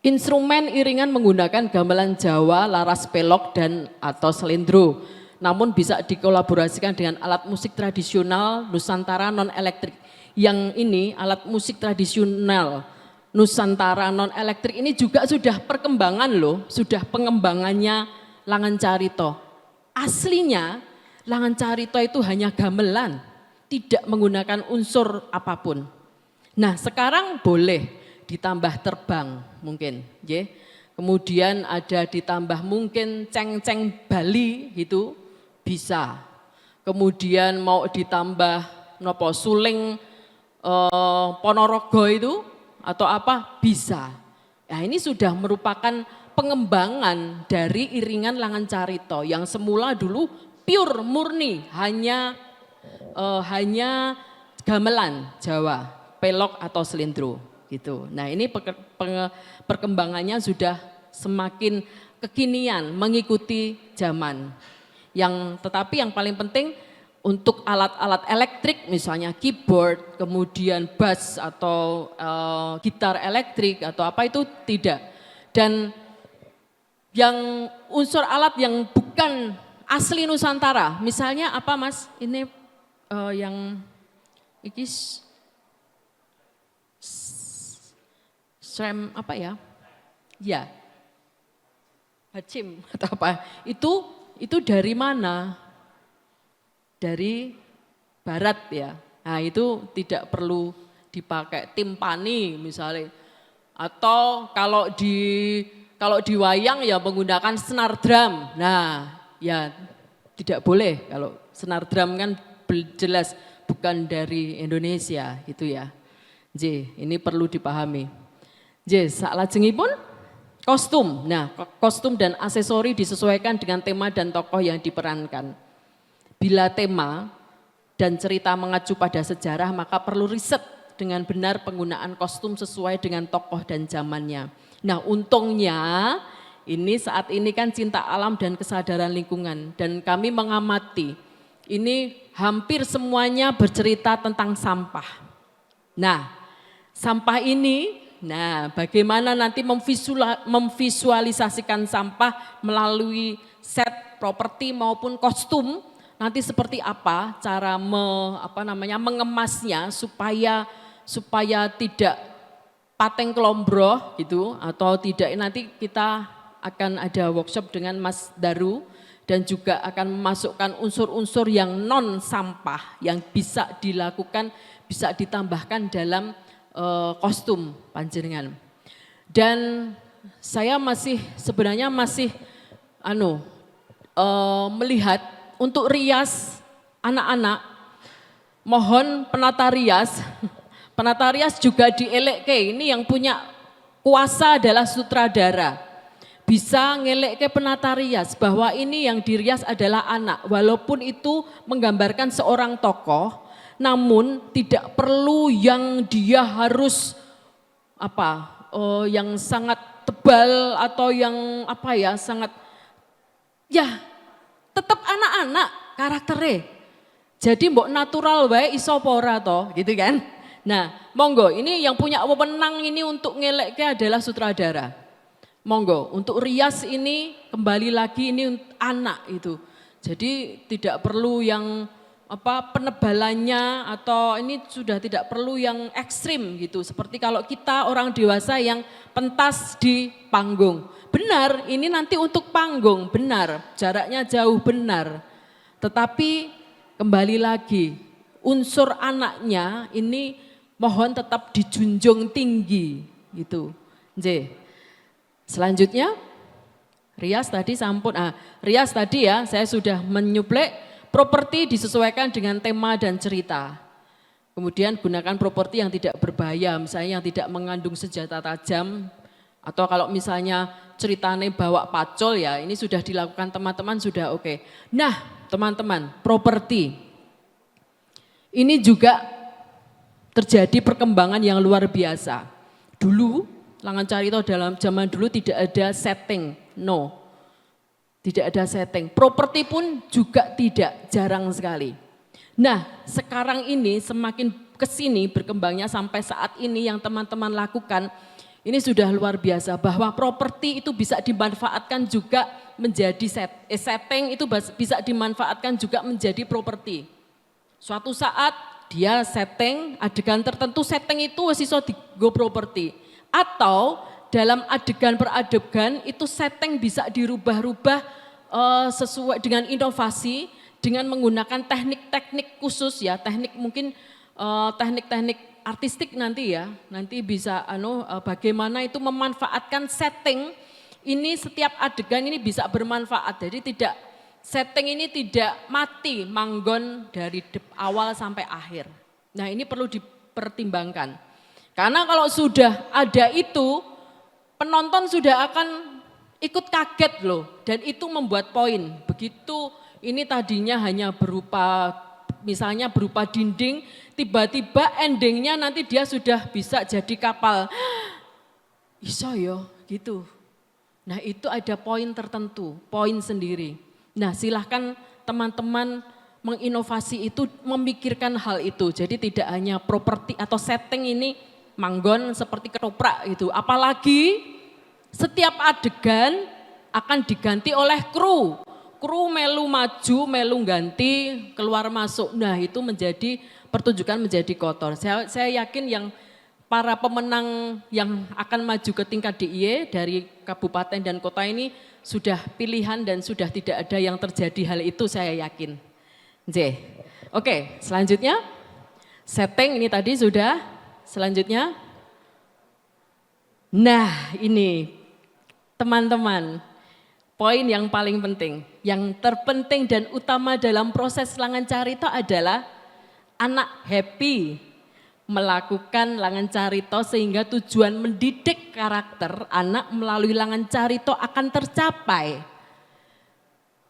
Instrumen iringan menggunakan gamelan Jawa, laras pelok dan atau selendro. Namun bisa dikolaborasikan dengan alat musik tradisional Nusantara non elektrik. Yang ini alat musik tradisional Nusantara non elektrik ini juga sudah perkembangan loh, sudah pengembangannya Langan Carita. Aslinya Langan Carita itu hanya gamelan, tidak menggunakan unsur apapun. Nah sekarang boleh ditambah terbang mungkin, ya. Kemudian ada ditambah mungkin ceng-ceng Bali gitu, bisa. Kemudian mau ditambah nopo suling Ponorogo itu atau apa, bisa. Nah ini sudah merupakan pengembangan dari iringan Langan Carita yang semula dulu pure murni hanya gamelan Jawa, pelok atau selendro gitu. Nah ini perkembangannya sudah semakin kekinian mengikuti zaman. Tetapi yang paling penting untuk alat-alat elektrik misalnya keyboard, kemudian bass atau gitar elektrik atau apa itu tidak. Dan yang unsur alat yang bukan asli Nusantara, misalnya apa Mas? Ini yang iki srem apa ya? Ya, bacim atau apa? Itu dari mana? Dari barat ya. Nah itu tidak perlu dipakai timpani misalnya. Atau kalau di wayang ya menggunakan senar drum. Nah ya tidak boleh kalau senar drum kan jelas bukan dari Indonesia gitu ya. J, ini perlu dipahami. J, saklajengipun kostum. Nah kostum dan aksesori disesuaikan dengan tema dan tokoh yang diperankan. Bila tema dan cerita mengacu pada sejarah, maka perlu riset dengan benar penggunaan kostum sesuai dengan tokoh dan zamannya. Nah untungnya ini saat ini kan cinta alam dan kesadaran lingkungan. Dan kami mengamati, ini hampir semuanya bercerita tentang sampah. Nah sampah ini, bagaimana nanti memvisualisasikan sampah melalui set properti maupun kostum, nanti seperti apa cara mengemasnya supaya tidak pateng kelombroh gitu atau tidak. Nanti kita akan ada workshop dengan Mas Daru dan juga akan memasukkan unsur-unsur yang non sampah yang bisa dilakukan, bisa ditambahkan dalam kostum panjenengan. Dan saya sebenarnya masih melihat untuk rias anak-anak, mohon penata rias juga dielekke. Ini yang punya kuasa adalah sutradara. Bisa ngelekke penata rias bahwa ini yang dirias adalah anak. Walaupun itu menggambarkan seorang tokoh, namun tidak perlu yang dia harus yang sangat tebal atau yang sangat tetap anak-anak karakternya. Jadi mbok natural wae iso apa ora toh, gitu kan. Nah, monggo ini yang punya wewenang ini untuk ngelekke adalah sutradara. Monggo, untuk rias ini kembali lagi ini anak itu. Jadi tidak perlu yang penebalannya atau ini sudah tidak perlu yang ekstrim gitu. Seperti kalau kita orang dewasa yang pentas di panggung. Benar, ini nanti untuk panggung, benar, jaraknya jauh benar. Tetapi kembali lagi, unsur anaknya ini mohon tetap dijunjung tinggi gitu. J. Selanjutnya, rias tadi sampun, rias tadi ya saya sudah menyuplai properti disesuaikan dengan tema dan cerita. Kemudian gunakan properti yang tidak berbahaya, misalnya yang tidak mengandung senjata tajam. Atau kalau misalnya ceritanya bawa pacul ya ini sudah dilakukan teman-teman sudah oke. Nah teman-teman properti ini juga terjadi perkembangan yang luar biasa. Dulu Langan Carito dalam zaman dulu tidak ada setting, tidak ada setting. Properti pun juga tidak, jarang sekali. Nah sekarang ini semakin kesini berkembangnya sampai saat ini yang teman-teman lakukan ini sudah luar biasa bahwa properti itu bisa dimanfaatkan juga menjadi setting itu bisa dimanfaatkan juga menjadi properti. Suatu saat dia setting adegan tertentu setting itu iso digo properti atau dalam adegan per adegan itu setting bisa dirubah-rubah sesuai dengan inovasi dengan menggunakan teknik-teknik khusus ya, teknik mungkin teknik-teknik artistik nanti ya, nanti bisa bagaimana itu memanfaatkan setting ini setiap adegan ini bisa bermanfaat. Jadi setting ini tidak mati manggon dari awal sampai akhir. Nah ini perlu dipertimbangkan. Karena kalau sudah ada itu penonton sudah akan ikut kaget loh dan itu membuat poin. Begitu ini tadinya hanya berupa misalnya berupa dinding, tiba-tiba endingnya nanti dia sudah bisa jadi kapal. Iso yo gitu. Nah itu ada poin tertentu, poin sendiri. Nah silahkan teman-teman menginovasi itu memikirkan hal itu. Jadi tidak hanya properti atau setting ini manggon seperti ketoprak gitu. Apalagi setiap adegan akan diganti oleh kru. Kru melu maju, melu ganti, keluar masuk. Nah itu menjadi pertunjukan menjadi kotor. Saya yakin yang para pemenang yang akan maju ke tingkat DIY dari kabupaten dan kota ini sudah pilihan dan sudah tidak ada yang terjadi hal itu, saya yakin. Oke, selanjutnya setting ini tadi sudah. Selanjutnya, nah ini teman-teman, poin yang paling penting, yang terpenting dan utama dalam proses Langan Carita adalah anak happy melakukan Langan Carita sehingga tujuan mendidik karakter anak melalui Langan Carita akan tercapai.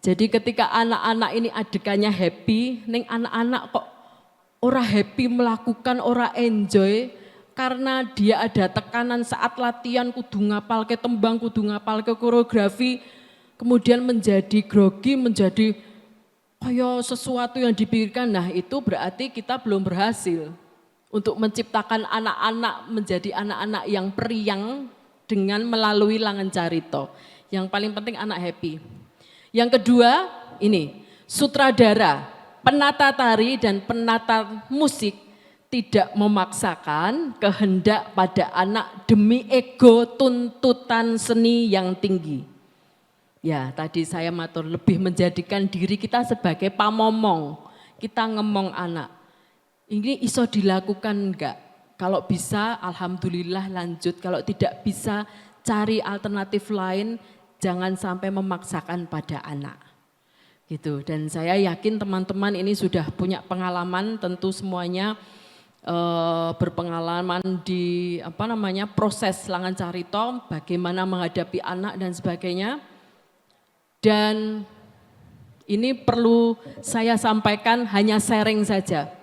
Jadi ketika anak-anak ini adegannya happy, ning anak-anak kok ora happy melakukan, ora enjoy karena dia ada tekanan saat latihan kudu ngapal ke tembang, kudu ngapal ke koreografi, kemudian menjadi grogi, menjadi kayak sesuatu yang dipikirkan. Nah itu berarti kita belum berhasil untuk menciptakan anak-anak menjadi anak-anak yang periang dengan melalui Langan Carita. Yang paling penting anak happy. Yang kedua ini sutradara, penata tari dan penata musik tidak memaksakan kehendak pada anak demi ego tuntutan seni yang tinggi. Ya tadi saya matur lebih menjadikan diri kita sebagai pamomong, kita ngemong anak. Ini iso dilakukan enggak? Kalau bisa alhamdulillah lanjut, kalau tidak bisa cari alternatif lain, jangan sampai memaksakan pada anak. Gitu. Dan saya yakin teman-teman ini sudah punya pengalaman, tentu semuanya berpengalaman di proses Langan Carita, bagaimana menghadapi anak dan sebagainya. Dan ini perlu saya sampaikan, hanya sharing saja.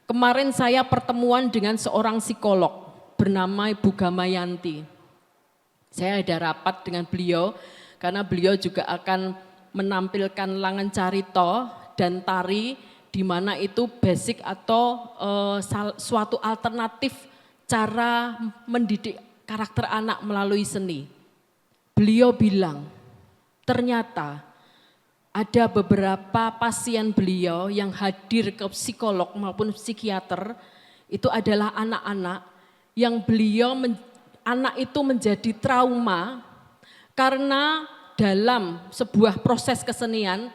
Kemarin saya pertemuan dengan seorang psikolog bernama Ibu Gamayanti. Saya ada rapat dengan beliau karena beliau juga akan menampilkan Langan Carita dan tari di mana itu basic atau suatu alternatif cara mendidik karakter anak melalui seni. Beliau bilang, ternyata ada beberapa pasien beliau yang hadir ke psikolog maupun psikiater, itu adalah anak-anak yang anak itu menjadi trauma karena dalam sebuah proses kesenian,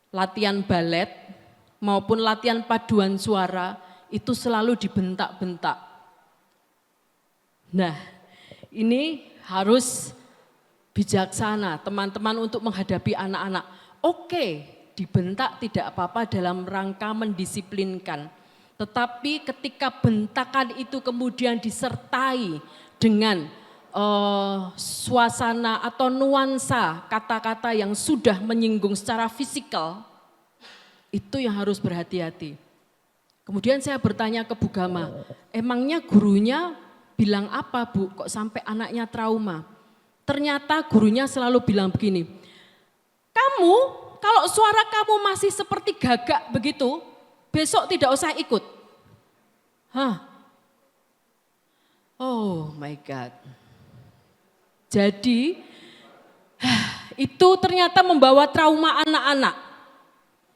latihan balet maupun latihan paduan suara itu selalu dibentak-bentak. Nah, ini harus bijaksana teman-teman untuk menghadapi anak-anak. Oke, dibentak tidak apa-apa dalam rangka mendisiplinkan. Tetapi ketika bentakan itu kemudian disertai dengan suasana atau nuansa kata-kata yang sudah menyinggung secara fisikal, itu yang harus berhati-hati. Kemudian saya bertanya ke Bu Gama, emangnya gurunya bilang apa Bu, kok sampai anaknya trauma? Ternyata gurunya selalu bilang begini, kamu kalau suara kamu masih seperti gagak begitu, besok tidak usah ikut. Hah? Oh my God. Jadi itu ternyata membawa trauma anak-anak.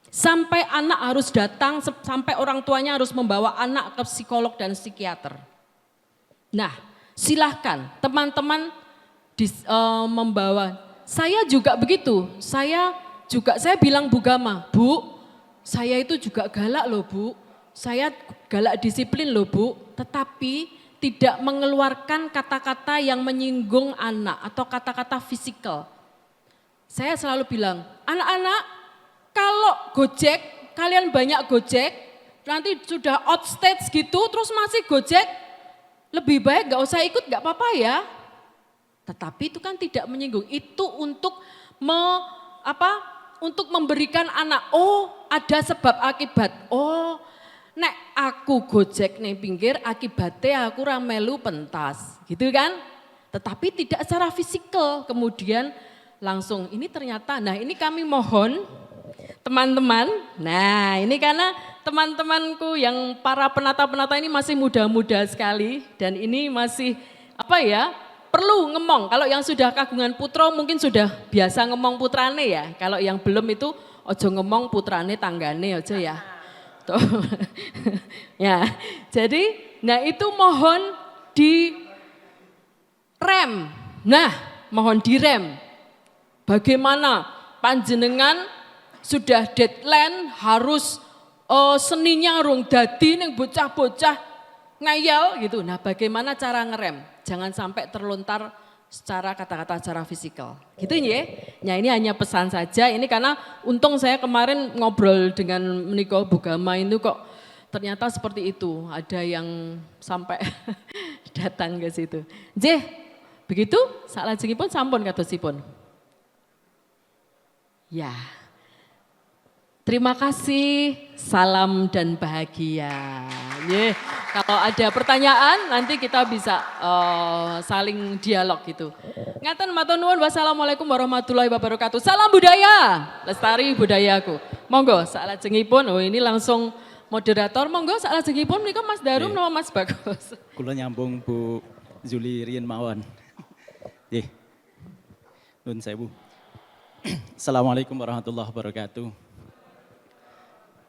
Sampai anak harus datang, sampai orang tuanya harus membawa anak ke psikolog dan psikiater. Nah silahkan teman-teman membawa. Saya juga begitu, saya bilang Bu Gama, Bu saya itu juga galak loh Bu, saya galak disiplin loh Bu, tetapi tidak mengeluarkan kata-kata yang menyinggung anak atau kata-kata fisikal. Saya selalu bilang, anak-anak kalau gojek, kalian banyak gojek, nanti sudah out stage gitu terus masih gojek, lebih baik gak usah ikut gak apa-apa ya. Tetapi itu kan tidak menyinggung, itu untuk untuk memberikan anak, oh ada sebab akibat, oh nek aku gojek ning pinggir akibatnya aku ra melu pentas, gitu kan? Tetapi tidak secara fisikal. Kemudian langsung ini ternyata, nah ini kami mohon teman-teman. Nah, ini karena teman-temanku yang para penata-penata ini masih muda-muda sekali dan ini masih perlu ngemong. Kalau yang sudah kagungan putra mungkin sudah biasa ngemong putrane ya. Kalau yang belum itu ojo ngemong putrane tanggane ojo ya. Tuh. Ya. Jadi, nah itu mohon direm. Nah, mohon direm. Bagaimana panjenengan sudah deadline harus seninya rung dadi ning bocah-bocah ngayal gitu. Nah, bagaimana cara ngerem? Jangan sampai terlontar secara kata-kata secara fisikal. Gitu ya. Nah, ini hanya pesan saja. Ini karena untung saya kemarin ngobrol dengan menika Bu Gama itu kok ternyata seperti itu. Ada yang sampai datang ke situ. Nggih, begitu salajengipun sampun kadosipun. Ya. Terima kasih, salam dan bahagia. Yeah. Kalau ada pertanyaan nanti kita bisa saling dialog gitu. Ngaten matur nuwun, wassalamualaikum warahmatullahi wabarakatuh. Salam budaya, lestari budayaku. Monggo salajengipun, ini langsung moderator, monggo salajengipun menika Mas Darum nama Mas Bagus. Kula nyambung Bu Zuli Rien mawon. Nggih. Nuwun sewu. Assalamualaikum warahmatullahi wabarakatuh.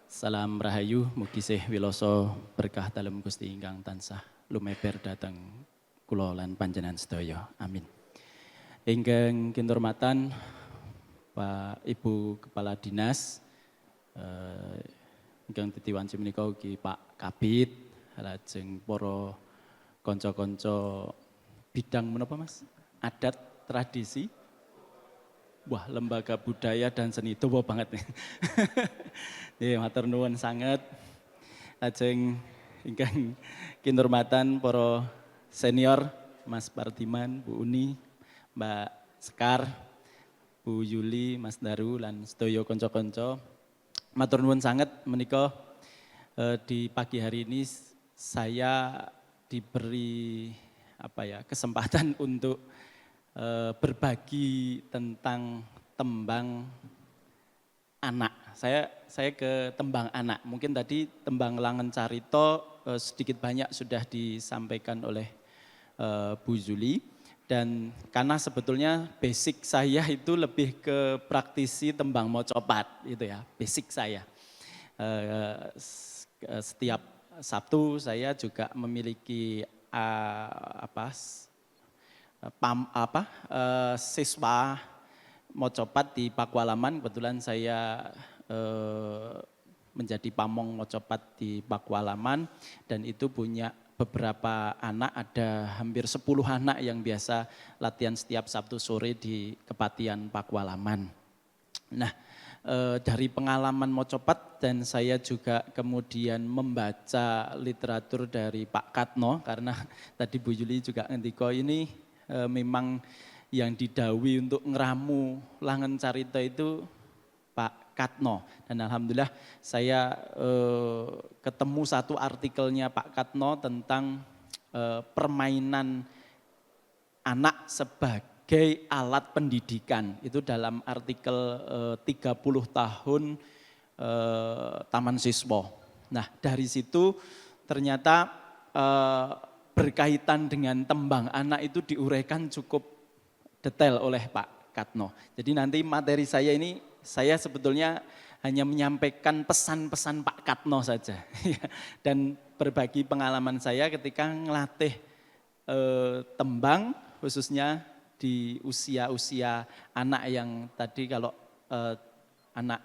Salam rahayu, mugi sih wiloso berkah dalem Gusti ingkang tansah lumeber dhateng kula lan panjenengan sedaya. Amin. Ingkang kinurmatan Pak Ibu Kepala Dinas, ingkang dadi wanci menika ugi Pak Kabid, lajeng para kanca-kanca bidang menapa Mas? Adat, tradisi. Wah, lembaga budaya dan seni itu banget nih. Ya, matur nuwun sanget. Lajeng ingkang kinurmatan para senior Mas Partiman, Bu Uni, Mbak Sekar, Bu Yuli, Mas Daru lan sedaya kanca-kanca. Matur nuwun sanget menika di pagi hari ini saya diberi kesempatan untuk berbagi tentang tembang anak. Saya ke tembang anak. Mungkin tadi tembang Langen Carito sedikit banyak sudah disampaikan oleh Bu Zuli. Dan karena sebetulnya basic saya itu lebih ke praktisi tembang mocopat itu ya, basic saya. Setiap Sabtu saya juga memiliki siswa mocopat di Pakualaman. Kebetulan saya menjadi pamong mocopat di Pakualaman dan itu punya beberapa anak, ada hampir 10 anak yang biasa latihan setiap Sabtu sore di Kepatian Pakualaman. Nah, dari pengalaman mocopat dan saya juga kemudian membaca literatur dari Pak Katno, karena tadi Bu Yuli juga ngendika ini memang yang didhawuhi untuk ngeramu Langen Carito itu Pak Katno. Dan alhamdulillah saya ketemu satu artikelnya Pak Katno tentang permainan anak sebagai alat pendidikan. Itu dalam artikel 30 tahun Taman Siswa. Nah, dari situ ternyata berkaitan dengan tembang anak itu diuraikan cukup detail oleh Pak Katno. Jadi nanti materi saya ini, saya sebetulnya hanya menyampaikan pesan-pesan Pak Katno saja. Dan berbagi pengalaman saya ketika ngelatih tembang, khususnya di usia-usia anak yang tadi kalau anak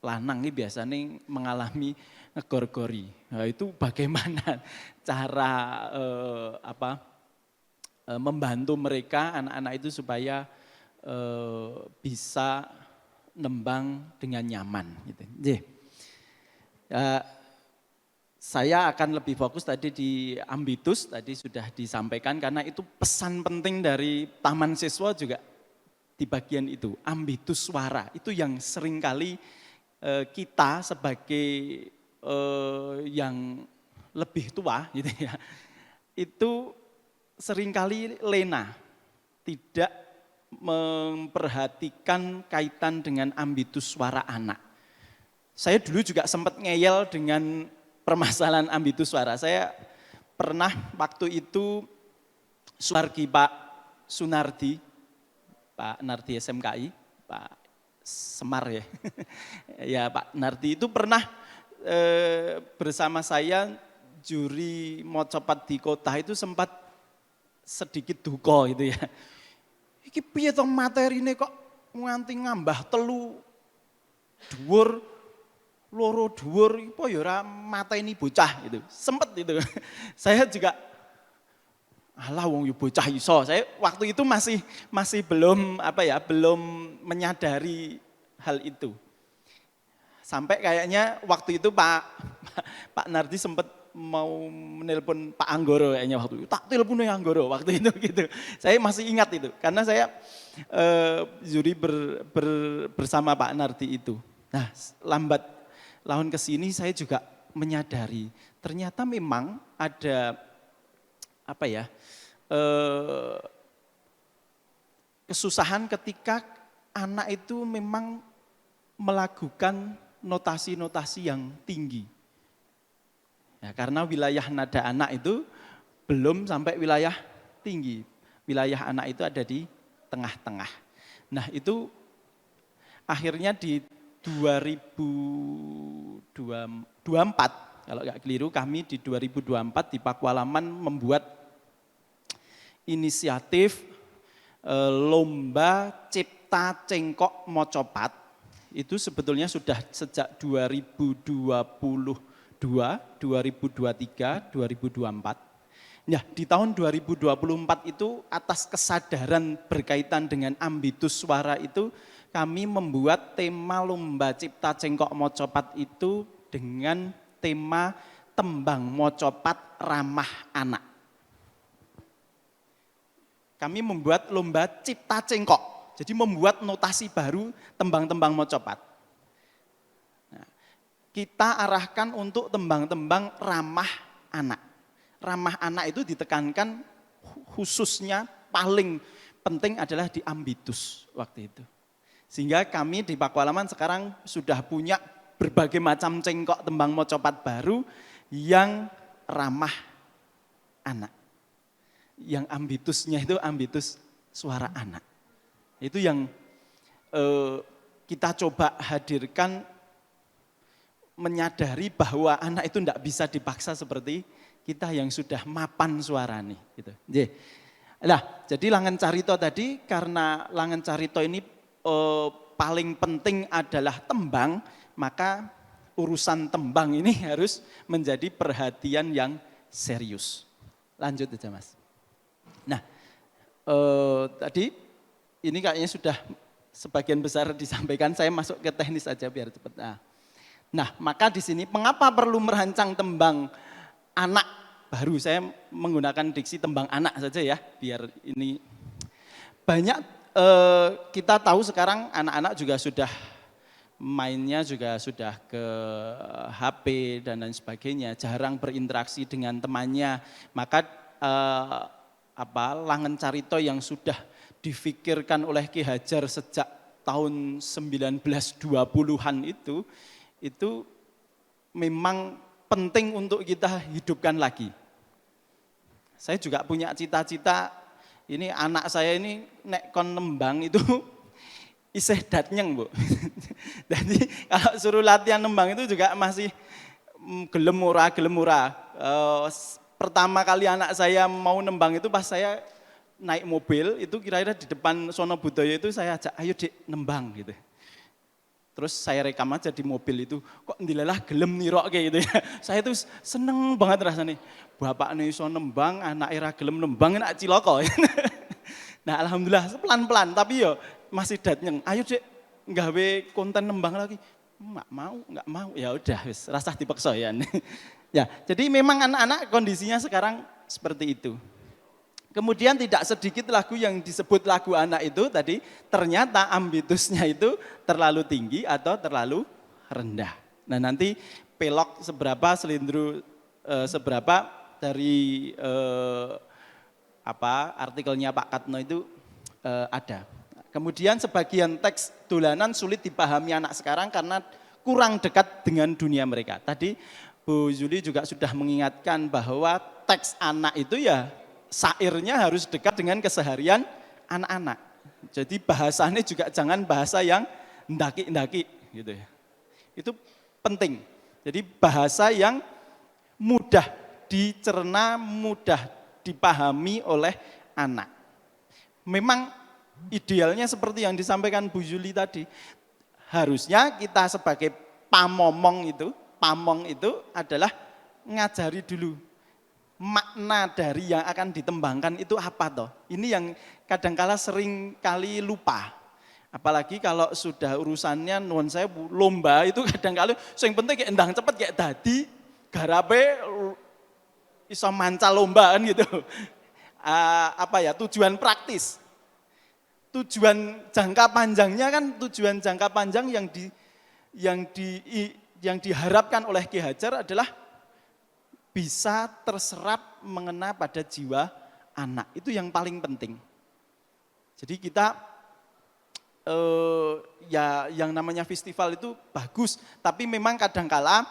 lanang ini biasanya mengalami ngegor-gori. Nah, itu bagaimana cara membantu mereka anak-anak itu supaya bisa nembang dengan nyaman gitu. Saya akan lebih fokus tadi di ambitus, tadi sudah disampaikan karena itu pesan penting dari Taman Siswa juga di bagian itu, ambitus suara. Itu yang seringkali kita sebagai yang lebih tua gitu ya, itu seringkali lena, tidak memperhatikan kaitan dengan ambitus suara anak. Saya dulu juga sempat ngeyel dengan permasalahan ambitus suara. Saya pernah waktu itu Suargi Pak Sunardi, Pak Nardi SMKI, Pak Semar ya. Ya Pak Nardi itu pernah bersama saya juri mocopat di kota itu sempat sedikit duka gitu ya. Iki piye to materine kok nganti ngambah telu dhuwur loro dhuwur apa ya ora mateni bocah gitu. Sempet itu. Saya juga alah wong yo bocah iso. Saya waktu itu masih belum belum menyadari hal itu. Sampai kayaknya waktu itu Pak Nardi sempat mau menelpon Pak Anggoro kayaknya waktu itu. Tak telepon Anggoro waktu itu gitu. Saya masih ingat itu karena saya juri bersama Pak Nardi itu. Nah, lambat laun ke sini saya juga menyadari ternyata memang ada kesusahan ketika anak itu memang melakukan notasi-notasi yang tinggi. Ya, karena wilayah nada anak itu belum sampai wilayah tinggi. Wilayah anak itu ada di tengah-tengah. Nah itu akhirnya di 2024, kalau nggak keliru kami di 2024 di Pakualaman membuat inisiatif lomba cipta cengkok mocopat. Itu sebetulnya sudah sejak 2022, 2023, 2024. Nah, di tahun 2024 itu atas kesadaran berkaitan dengan ambitus suara itu kami membuat tema lomba cipta cengkok mocopat itu dengan tema tembang mocopat ramah anak. Kami membuat lomba cipta cengkok, jadi membuat notasi baru tembang-tembang mocopat. Kita arahkan untuk tembang-tembang ramah anak. Ramah anak itu ditekankan khususnya paling penting adalah di ambitus waktu itu. Sehingga kami di Pakualaman sekarang sudah punya berbagai macam cengkok tembang mocopat baru yang ramah anak. Yang ambitusnya itu ambitus suara anak. Itu yang kita coba hadirkan, menyadari bahwa anak itu tidak bisa dipaksa seperti kita yang sudah mapan suara nih. Gitu. Nah, jadi Langen Carito tadi, karena Langen Carito ini paling penting adalah tembang, maka urusan tembang ini harus menjadi perhatian yang serius. Lanjut aja Mas. Nah, tadi ini kayaknya sudah sebagian besar disampaikan, saya masuk ke teknis aja biar cepat. Nah, maka di sini mengapa perlu merancang tembang anak baru? Saya menggunakan diksi tembang anak saja ya, biar ini banyak kita tahu sekarang anak-anak juga sudah mainnya juga sudah ke HP dan lain sebagainya, jarang berinteraksi dengan temannya. Maka Langen Carito yang sudah difikirkan oleh Ki Hajar sejak tahun 1920-an itu memang penting untuk kita hidupkan lagi. Saya juga punya cita-cita, ini anak saya ini nek kon nembang itu isih datnyeng Bu. Jadi kalau suruh latihan nembang itu juga masih gelem ora. Pertama kali anak saya mau nembang itu pas saya naik mobil, itu kira-kira di depan Sono Budoyo itu saya ajak, ayo Dik nembang gitu. Terus saya rekam aja di mobil itu, kok ndilalah gelem nirok kayak gitu ya. Saya tuh seneng banget rasanya. Bapak nih iso nembang, anak era gelem nembang, enak ciloko. Nah alhamdulillah pelan-pelan, tapi yo masih datnyeng. Ayo Dek, nggawe konten nembang lagi. Nggak mau. Ya udah, rasa dipaksa ya. Ya, jadi memang anak-anak kondisinya sekarang seperti itu. Kemudian tidak sedikit lagu yang disebut lagu anak itu tadi ternyata ambitusnya itu terlalu tinggi atau terlalu rendah. Nah nanti pelok seberapa, selindru seberapa dari artikelnya Pak Katno itu ada. Kemudian sebagian teks dolanan sulit dipahami anak sekarang karena kurang dekat dengan dunia mereka. Tadi Bu Yuli juga sudah mengingatkan bahwa teks anak itu ya syairnya harus dekat dengan keseharian anak-anak. Jadi bahasanya juga jangan bahasa yang ndaki-ndaki gitu ya. Itu penting. Jadi bahasa yang mudah dicerna, mudah dipahami oleh anak. Memang idealnya seperti yang disampaikan Bu Yuli tadi, harusnya kita sebagai pamong itu adalah ngajari dulu makna dari yang akan ditembangkan itu apa toh. Ini yang kadangkala sering kali lupa. Apalagi kalau sudah urusannya nuwun saya lomba itu kadangkala sing penting kayak endang cepet kayak dadi garape iso mancal lomba kan gitu. Tujuan praktis. Tujuan jangka panjangnya kan tujuan jangka panjang yang diharapkan oleh Ki Hajar adalah bisa terserap mengena pada jiwa anak. Itu yang paling penting. Jadi kita yang namanya festival itu bagus, tapi memang kadangkala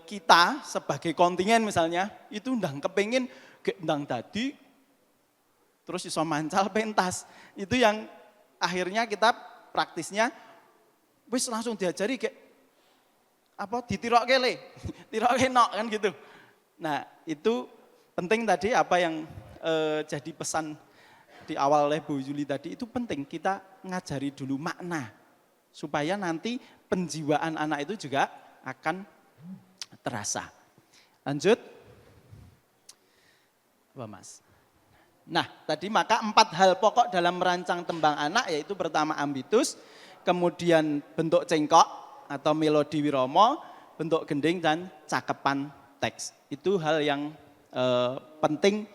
kita sebagai kontingen misalnya itu ndang kepengin ndang dadi terus iso mancal pentas. Itu yang akhirnya kita praktisnya wis langsung diajari kayak ditirokke le, tirokke nok kan gitu. Nah, itu penting tadi apa yang jadi pesan di awal oleh Bu Yuli tadi itu penting kita ngajari dulu makna supaya nanti penjiwaan anak itu juga akan terasa. Lanjut. Apa Mas? Nah, tadi maka 4 hal pokok dalam merancang tembang anak yaitu pertama ambitus, kemudian bentuk cengkok atau melodi wiromo, bentuk gending dan cakepan teks. Itu hal yang penting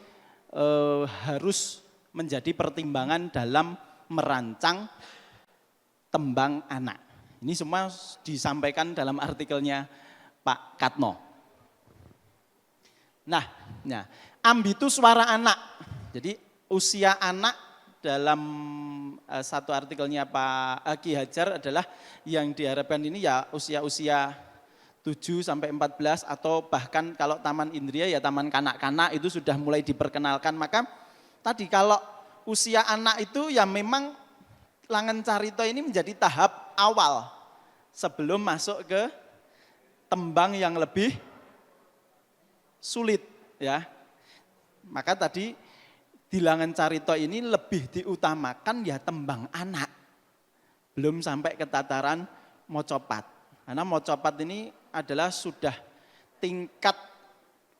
harus menjadi pertimbangan dalam merancang tembang anak. Ini semua disampaikan dalam artikelnya Pak Katno. Nah, ambitus suara anak. Jadi usia anak dalam satu artikelnya Pak Ki Hajar adalah yang diharapkan ini ya usia-usia 7 sampai 14 atau bahkan kalau taman indria ya taman kanak-kanak itu sudah mulai diperkenalkan. Maka tadi kalau usia anak itu ya memang Langen Carita ini menjadi tahap awal sebelum masuk ke tembang yang lebih sulit ya. Maka tadi di Langen Carita ini lebih diutamakan ya tembang anak. Belum sampai ke tataran mocopat. Karena mocopat ini adalah sudah tingkat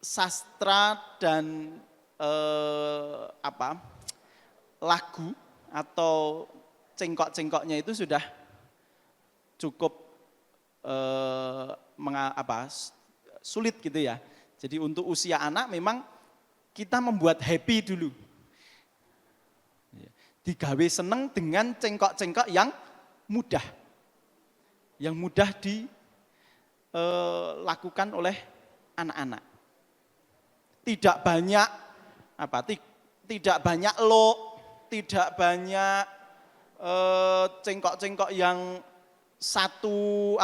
sastra dan lagu atau cengkok-cengkoknya itu sudah cukup sulit gitu ya. Jadi untuk usia anak memang kita membuat happy dulu. Digawe seneng dengan cengkok-cengkok yang mudah. Yang mudah dilakukan oleh anak-anak. Tidak banyak tidak banyak tidak banyak cengkok-cengkok yang satu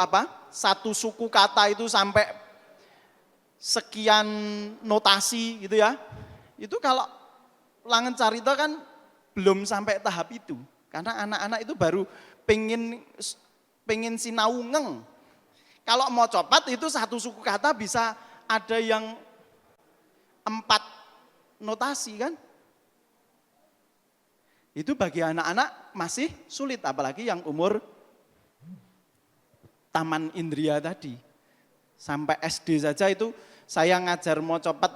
suku kata itu sampai sekian notasi gitu ya. Itu kalau Langen Carita kan belum sampai tahap itu. Karena anak-anak itu baru pengen sinau ngeng. Kalau mau copat itu satu suku kata bisa ada yang 4 notasi kan. Itu bagi anak-anak masih sulit apalagi yang umur taman indria tadi. Sampai SD saja itu saya ngajar mau copat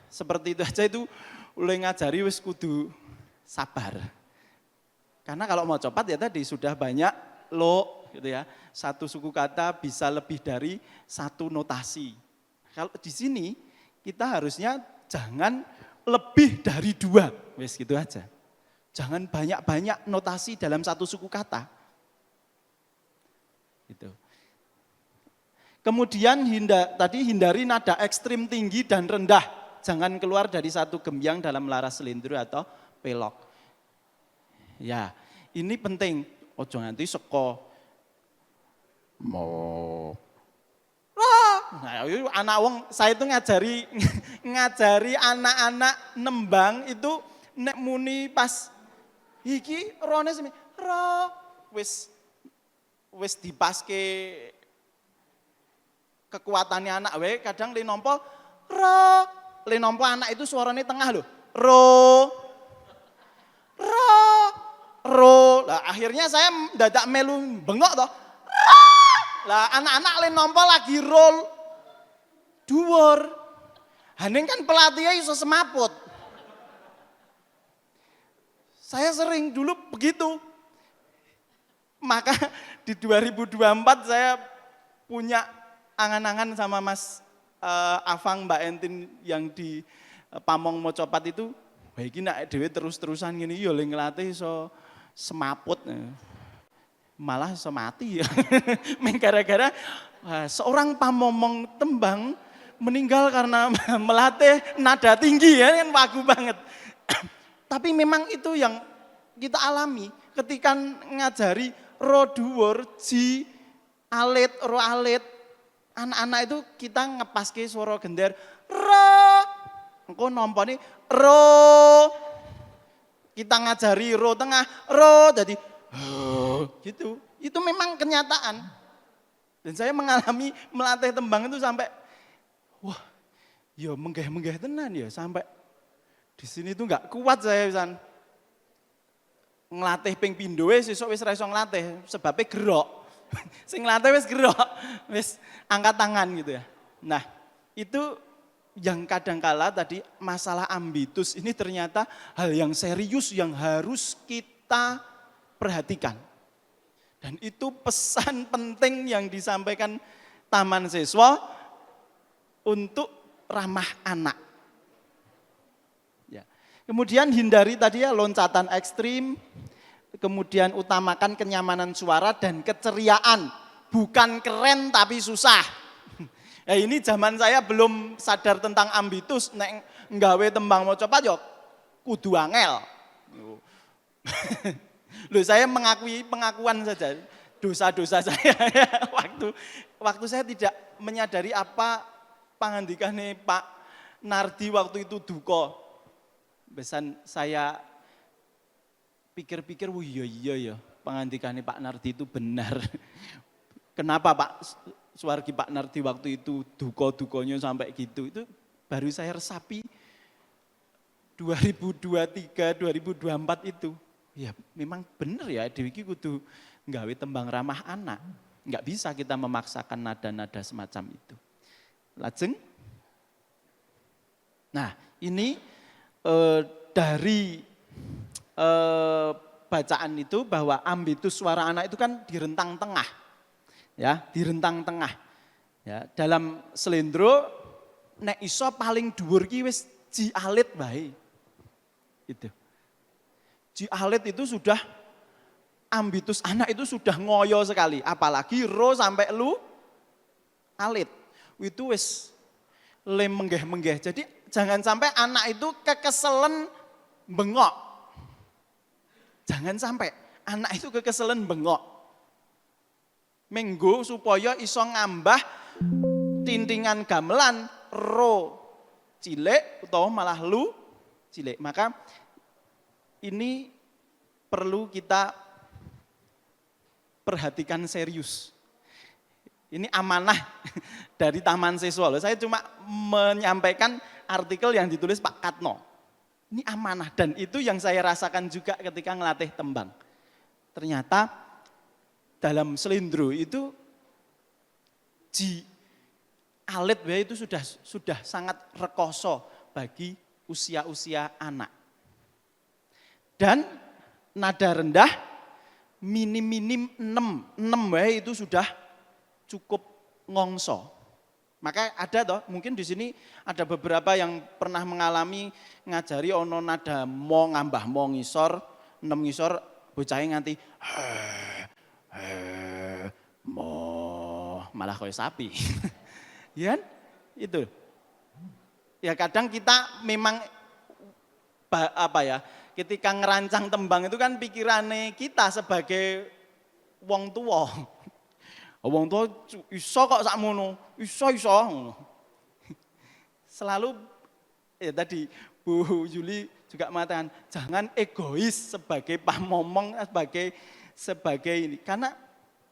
seperti itu aja itu mulai ngajari wis kudu sabar. Karena kalau mau copat ya tadi sudah banyak gitu ya. Satu suku kata bisa lebih dari 1 notasi. Kalau di sini kita harusnya jangan lebih dari 2, wis gitu aja. Jangan banyak-banyak notasi dalam satu suku kata. Gitu. Kemudian hindari nada ekstrim tinggi dan rendah. Jangan keluar dari satu gembyang dalam laras selindro atau pelok. Ya, ini penting. Ojo nganti seko Mo. Nah, itu anak wong saya itu ngajari anak-anak nembang itu nek muni pas iki rone semi ro wis dipaske kekuatannya anak wae kadang le nampa anak itu suaranya tengah loh. Ro. Lah akhirnya saya dadak melu bengok toh. Lah anak-anak le nampa lagi roll dhuwur. Haning kan pelatihnya iso semaput. Saya sering dulu begitu. Maka di 2024 saya punya angan-angan sama Mas Afang, Mbak Entin yang di Pamong Mocopat itu, wah iki nek dhewe terus-terusan ngene ya le nglatih iso semaput. Malah iso mati ya. Gara-gara seorang pamomong tembang meninggal karena melatih nada tinggi ya kan wagu banget. Tapi memang itu yang kita alami ketika ngajari ro dhuwur, ji alit, ro alit. Anak-anak itu kita ngepaske suara gender ro. Engko nampane ro. Kita ngajari ro tengah, ro jadi gitu. Itu memang kenyataan. Dan saya mengalami melatih tembang itu sampai wah, ya menggeh-menggeh tenan ya sampai di sini tuh nggak kuat saya pisan. Ngelatih ping pindho sesuk wis ra iso nglatih sebabnya gerok. Sing nglatih wis gerok, wis angkat tangan gitu ya. Nah, itu yang kadangkala tadi masalah ambitus ini ternyata hal yang serius yang harus kita perhatikan. Dan itu pesan penting yang disampaikan Taman Siswa untuk ramah anak. Ya. Kemudian hindari tadi ya loncatan ekstrim, kemudian utamakan kenyamanan suara dan keceriaan. Bukan keren tapi susah. Ya ini zaman saya belum sadar tentang ambitus, nek nggawe tembang mocopat yo kudu angel. Loh saya mengakui pengakuan saja dosa-dosa saya waktu saya tidak menyadari apa pangandikane Pak Nardi waktu itu duka. Besan saya pikir-pikir, wah iya ya pangandikane Pak Nardi itu benar. Kenapa Pak Suwargi Pak Nardi waktu itu duka-dukanya sampai gitu, itu baru saya resapi 2023, 2024 itu. Ya memang benar ya, Dewi kudu nggawe tembang ramah anak. Enggak bisa kita memaksakan nada-nada semacam itu. Lajeng. Nah ini dari bacaan itu bahwa ambitus suara anak itu kan di rentang tengah. Ya, di rentang tengah. Ya, dalam selendro nek iso paling dhuwur ki wis ji alit bae. Itu. Ji alit itu sudah ambitus anak itu sudah ngoyo sekali, apalagi ro sampai lu alit. Itu wis le menggeh-menggeh. Jadi jangan sampai anak itu kekeselen bengok. Jangan sampai anak itu kekeselen bengok. Menggo supaya iso ngambah tintingan gamelan ro cilik utawa malah lu cilik. Maka ini perlu kita perhatikan serius. Ini amanah dari Taman Siswa. Saya cuma menyampaikan artikel yang ditulis Pak Katno. Ini amanah dan itu yang saya rasakan juga ketika ngelatih tembang. Ternyata dalam selindro itu ji alit itu sudah sangat rekoso bagi usia-usia anak. Dan nada rendah minim-minim 6 itu sudah cukup ngongso. Maka ada toh, mungkin di sini ada beberapa yang pernah mengalami ngajari ono nada mo ngambah mo ngisor, 6 ngisor bocahnya nganti mo malah koyo sapi. Ya kan? Itu. Ya kadang kita memang ketika ngerancang tembang itu kan pikirannya kita sebagai wong tua. Wong tua iso kok sakmono, iso ngono. Selalu ya tadi Bu Yuli juga mengatakan jangan egois sebagai pamomong, sebagai ini. Karena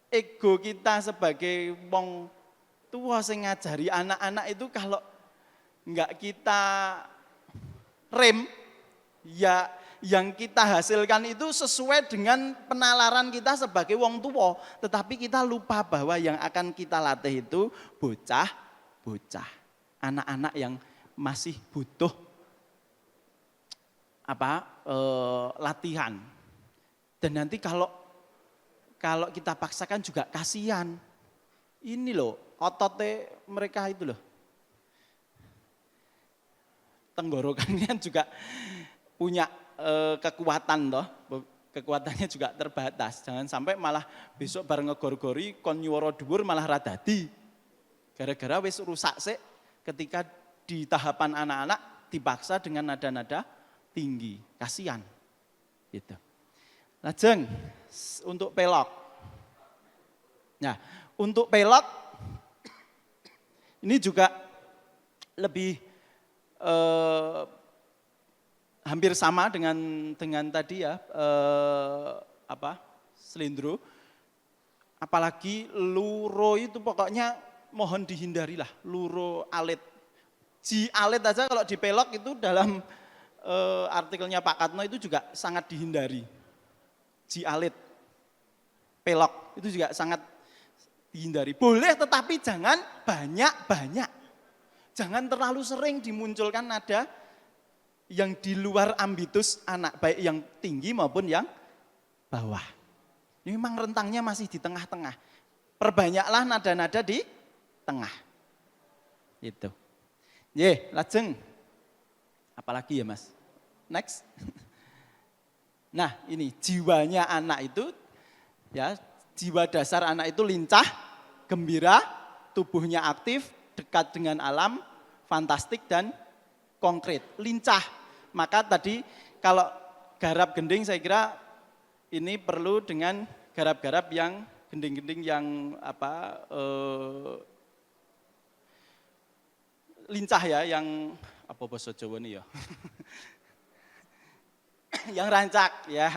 ego kita sebagai wong tua sing ngajari anak-anak itu kalau enggak kita rem, ya yang kita hasilkan itu sesuai dengan penalaran kita sebagai wong tua. Tetapi kita lupa bahwa yang akan kita latih itu bocah, anak-anak yang masih butuh latihan. Dan nanti kalau kita paksakan juga kasihan. Ini loh, ototnya mereka itu loh. Tenggorokannya juga punya kekuatan toh, kekuatannya juga terbatas. Jangan sampai malah besok bareng ngegor-gori kon nyuwara dhuwur malah radadi. Gara-gara wis rusak sik ketika di tahapan anak-anak dipaksa dengan nada-nada tinggi. Kasihan. Gitu. Lajeng untuk pelok. Nah, untuk pelok ini juga lebih hampir sama dengan tadi ya, selindro. Apalagi luro itu pokoknya mohon dihindarilah, luro alit. Ji alit aja kalau dipelok itu dalam artikelnya Pak Katno itu juga sangat dihindari. Ji alit, pelok itu juga sangat dihindari. Boleh tetapi jangan banyak-banyak. Jangan terlalu sering dimunculkan nada yang di luar ambitus anak, baik yang tinggi maupun yang bawah. Ini memang rentangnya masih di tengah-tengah. Perbanyaklah nada-nada di tengah. Itu. Lajeng. Apalagi ya Mas? Next. Nah ini jiwanya anak itu, ya jiwa dasar anak itu lincah, gembira, tubuhnya aktif, dekat dengan alam, fantastik dan konkret, lincah. Maka tadi kalau garap gending saya kira ini perlu dengan garap-garap yang gending-gending yang lincah ya, yang apa bahasa Jawa nih ya. Yang rancak ya.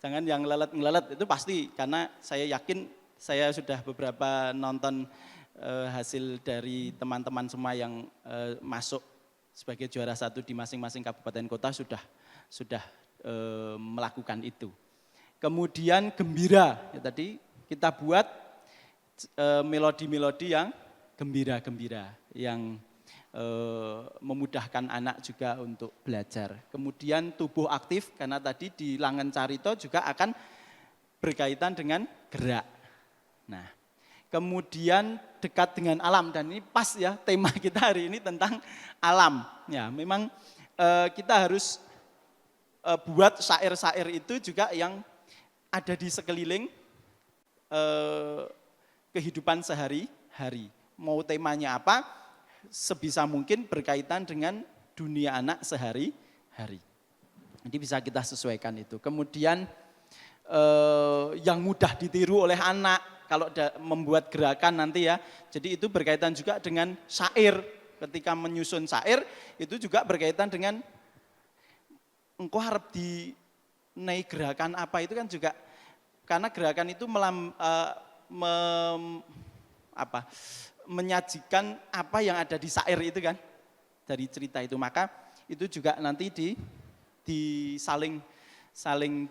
Jangan yang ngelelet itu pasti, karena saya yakin saya sudah beberapa nonton hasil dari teman-teman semua yang masuk sebagai juara 1 di masing-masing kabupaten kota sudah melakukan itu. Kemudian gembira, ya tadi kita buat melodi-melodi yang gembira-gembira, yang memudahkan anak juga untuk belajar. Kemudian tubuh aktif, karena tadi di Langen Carito juga akan berkaitan dengan gerak. Nah, kemudian dekat dengan alam, dan ini pas ya tema kita hari ini tentang alam. Ya, memang kita harus buat syair-syair itu juga yang ada di sekeliling kehidupan sehari-hari. Mau temanya apa, sebisa mungkin berkaitan dengan dunia anak sehari-hari. Jadi bisa kita sesuaikan itu. Kemudian yang mudah ditiru oleh anak, kalau membuat gerakan nanti ya, jadi itu berkaitan juga dengan syair. Ketika menyusun syair, itu juga berkaitan dengan engkau harap di naik gerakan apa itu kan juga, karena gerakan itu menyajikan apa yang ada di syair itu kan, dari cerita itu. Maka itu juga nanti saling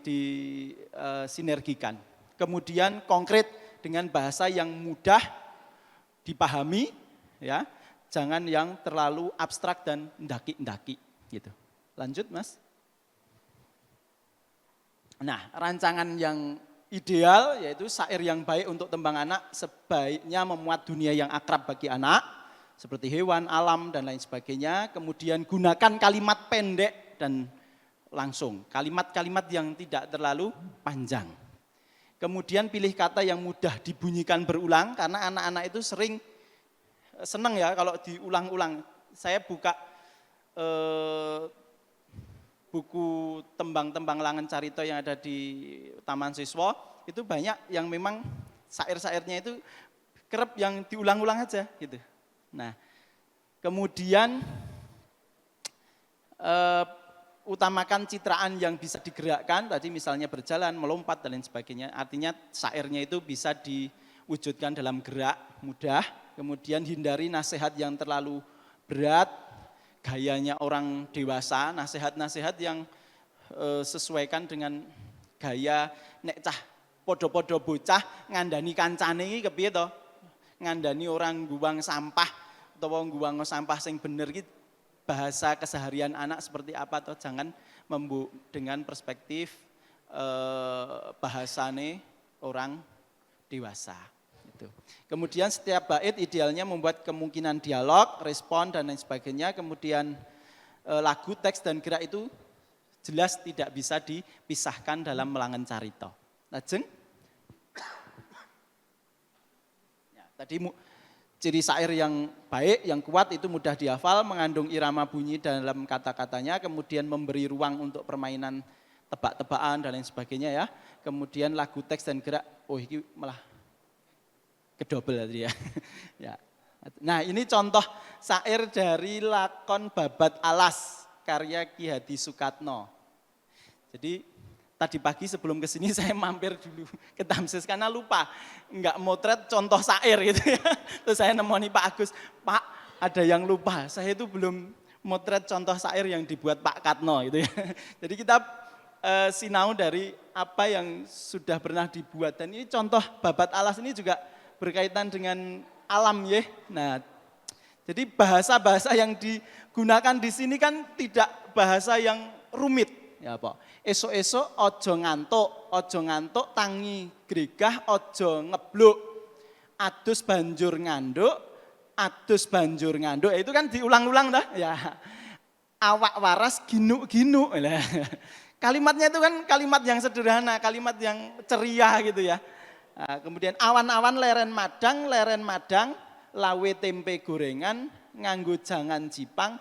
disinergikan. Kemudian konkret dengan bahasa yang mudah dipahami, ya, jangan yang terlalu abstrak dan ndaki-ndaki gitu. Lanjut Mas. Nah, rancangan yang ideal yaitu syair yang baik untuk tembang anak sebaiknya memuat dunia yang akrab bagi anak, seperti hewan, alam, dan lain sebagainya. Kemudian gunakan kalimat pendek dan langsung, kalimat-kalimat yang tidak terlalu panjang. Kemudian pilih kata yang mudah dibunyikan berulang, karena anak-anak itu sering senang ya kalau diulang-ulang. Saya buka buku tembang-tembang Langen Carito yang ada di Taman Siswa, itu banyak yang memang syair-syairnya itu kerep yang diulang-ulang aja gitu. Nah, kemudian utamakan citraan yang bisa digerakkan, tadi misalnya berjalan, melompat dan lain sebagainya. Artinya syairnya itu bisa diwujudkan dalam gerak mudah. Kemudian hindari nasihat yang terlalu berat, gayanya orang dewasa, nasihat-nasihat yang sesuaikan dengan gaya nek cah podo-podo bocah ngandani kancane iki kepiye to? Ngandani orang guwang sampah utawa guwang sampah sing bener iki bahasa keseharian anak seperti apa toh, jangan dengan perspektif bahasane orang dewasa. Gitu. Kemudian setiap bait idealnya membuat kemungkinan dialog, respon dan lain sebagainya. Kemudian lagu, teks dan gerak itu jelas tidak bisa dipisahkan dalam melangen carita. Lajeng. Ya, tadi ciri syair yang baik, yang kuat itu mudah dihafal, mengandung irama bunyi dalam kata-katanya, kemudian memberi ruang untuk permainan tebak-tebakan dan lain sebagainya ya. Kemudian lagu, teks dan gerak, oh ini malah kedobel tadi ya. Ya. Nah ini contoh syair dari lakon Babat Alas karya Ki Hadi Sukatno. Jadi tadi pagi sebelum kesini saya mampir dulu ke Tamsis karena lupa nggak motret contoh syair gitu ya. Terus saya nemoni Pak Agus, Pak ada yang lupa, saya itu belum motret contoh syair yang dibuat Pak Katno gitu ya. Jadi kita sinau dari apa yang sudah pernah dibuat dan ini contoh Babat Alas ini juga berkaitan dengan alam ya. Nah, jadi bahasa-bahasa yang digunakan di sini kan tidak bahasa yang rumit. Ya Pak. Esok-esok ojo ngantuk tangi gregah ojo ngebluk. Adus banjur nganduk. Itu kan diulang-ulang dah. Ya. Awak waras ginuk-ginuk. Kalimatnya itu kan kalimat yang sederhana, kalimat yang ceria gitu ya. Nah, kemudian awan-awan leren madang, lawe tempe gorengan, nganggo jangan jipang,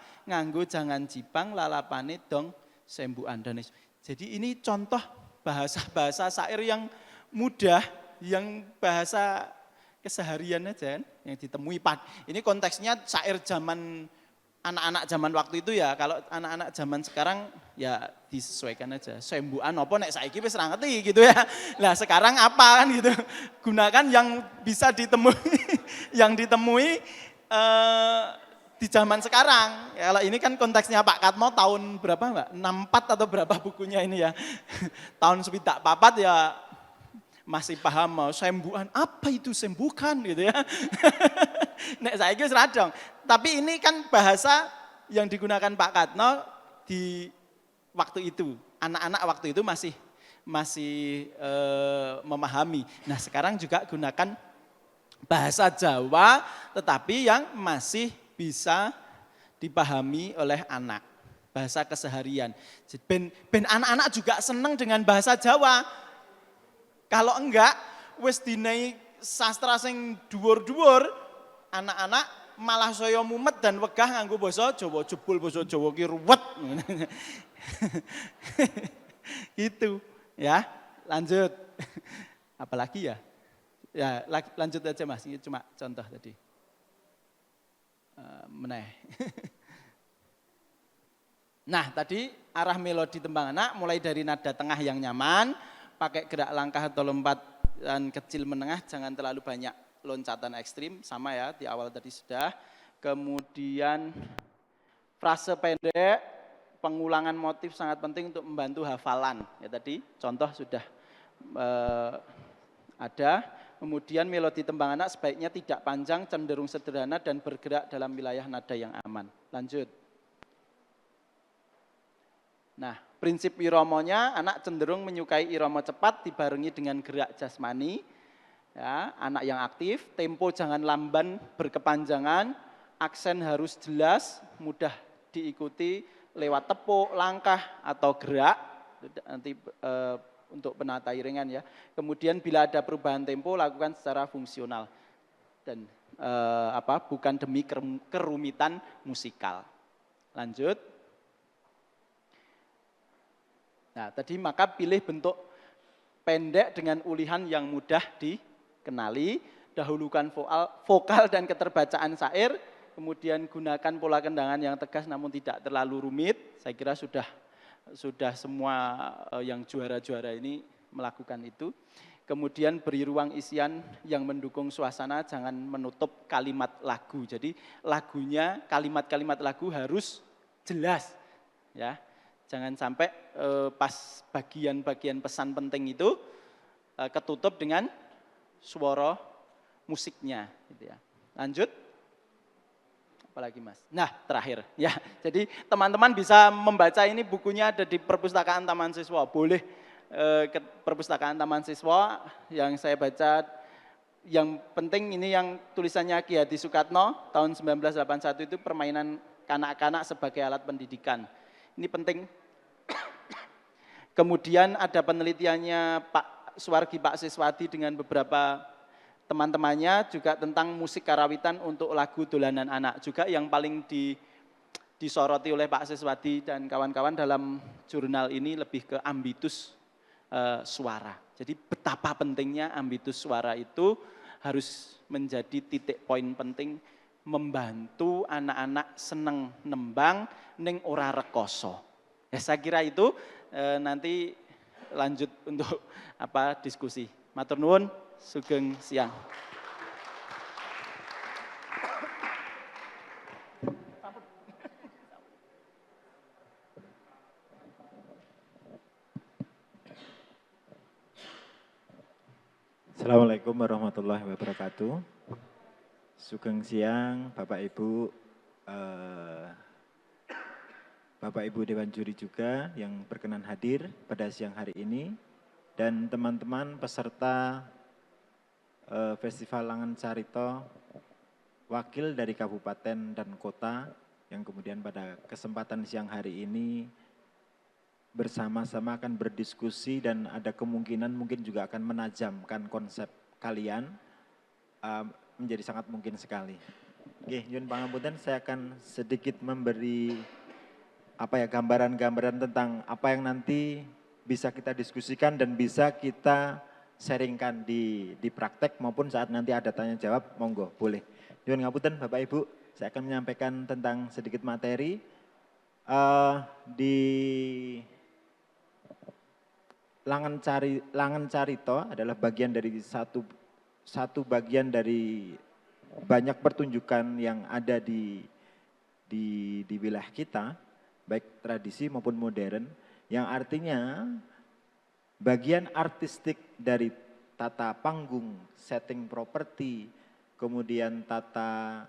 lalapane dong sembuhan dan jadi ini contoh bahasa-bahasa syair yang mudah, yang bahasa keseharian aja kan, yang ditemui ini konteksnya syair zaman anak-anak zaman waktu itu ya, kalau anak-anak zaman sekarang ya disesuaikan aja. Sembuhan apa nek saiki wis ra ngerti gitu ya. Lah sekarang apa kan gitu. Gunakan yang bisa ditemui di zaman sekarang. Ya, kalau ini kan konteksnya Pak Katmo tahun berapa Mbak? 64 atau berapa bukunya ini ya. Tahun sepidak papat ya masih paham mau sembuhan, apa itu sembuhkan gitu ya. Nek saiki wis ra dong. Tapi ini kan bahasa yang digunakan Pak Katno di waktu itu. Anak-anak waktu itu masih memahami. Nah sekarang juga gunakan bahasa Jawa tetapi yang masih bisa dipahami oleh anak. Bahasa keseharian. Ben anak-anak juga senang dengan bahasa Jawa. Kalau enggak, wis dinai sastra sing dhuwur-dhuwur, anak-anak malah saya mumet dan wegah nganggo basa Jawa, jebul basa Jawa ki ruwet. Gitu, ya. Lanjut. Apalagi ya? Ya, lanjut aja Mas, ini cuma contoh tadi. Meneh. Nah, tadi arah melodi tembang anak mulai dari nada tengah yang nyaman, pakai gerak langkah atau lompatan kecil menengah, jangan terlalu banyak loncatan ekstrim, sama ya di awal tadi sudah. Kemudian frase pendek, pengulangan motif sangat penting untuk membantu hafalan. Ya tadi contoh sudah ada. Kemudian melodi tembang anak sebaiknya tidak panjang, cenderung sederhana dan bergerak dalam wilayah nada yang aman. Lanjut. Nah, prinsip iromonya anak cenderung menyukai iromo cepat dibarengi dengan gerak jasmani. Ya, anak yang aktif, tempo jangan lamban berkepanjangan, aksen harus jelas, mudah diikuti lewat tepuk, langkah atau gerak. Nanti untuk penata iringan ya. Kemudian bila ada perubahan tempo lakukan secara fungsional dan bukan demi kerumitan musikal. Lanjut. Nah, tadi maka pilih bentuk pendek dengan ulihan yang mudah dikenali. dahulukan vokal dan keterbacaan syair, kemudian gunakan pola kendangan yang tegas namun tidak terlalu rumit. Saya kira sudah semua yang juara-juara ini melakukan itu. Kemudian beri ruang isian yang mendukung suasana, jangan menutup kalimat lagu. Jadi lagunya, kalimat-kalimat lagu harus jelas, ya. Jangan sampai pas bagian-bagian pesan penting itu ketutup dengan suara musiknya, gitu ya. Lanjut. Apalagi Mas? Nah, terakhir ya. Jadi teman-teman bisa membaca ini, bukunya ada di perpustakaan Taman Siswa. Boleh ke perpustakaan Taman Siswa yang saya baca. Yang penting ini yang tulisannya Ki Hadi Sukatno tahun 1981 itu permainan kanak-kanak sebagai alat pendidikan. Ini penting. Kemudian ada penelitiannya Pak Suwargi Pak Siswadi dengan beberapa teman-temannya juga tentang musik karawitan untuk lagu dolanan anak. Juga yang paling disoroti oleh Pak Siswadi dan kawan-kawan dalam jurnal ini lebih ke ambitus suara. Jadi betapa pentingnya ambitus suara itu harus menjadi titik poin penting membantu anak-anak seneng nembang ning ora rekoso. Ya, saya kira itu nanti lanjut untuk diskusi. Matur nuwun, sugeng siang. Assalamualaikum warahmatullahi wabarakatuh. Sugeng siang Bapak Ibu, Bapak Ibu Dewan Juri juga yang berkenan hadir pada siang hari ini, dan teman-teman peserta Festival Langen Carito, wakil dari kabupaten dan kota yang kemudian pada kesempatan siang hari ini bersama-sama akan berdiskusi dan ada kemungkinan mungkin juga akan menajamkan konsep kalian menjadi sangat mungkin sekali. Oke, nyuwun pangapunten, saya akan sedikit memberi gambaran-gambaran tentang apa yang nanti bisa kita diskusikan dan bisa kita sharingkan di praktek maupun saat nanti ada tanya jawab, monggo boleh. Nyuwun ngapunten Bapak Ibu, saya akan menyampaikan tentang sedikit materi di Langen Carito adalah bagian dari satu bagian dari banyak pertunjukan yang ada di wilayah kita, baik tradisi maupun modern, yang artinya bagian artistik dari tata panggung, setting properti, kemudian tata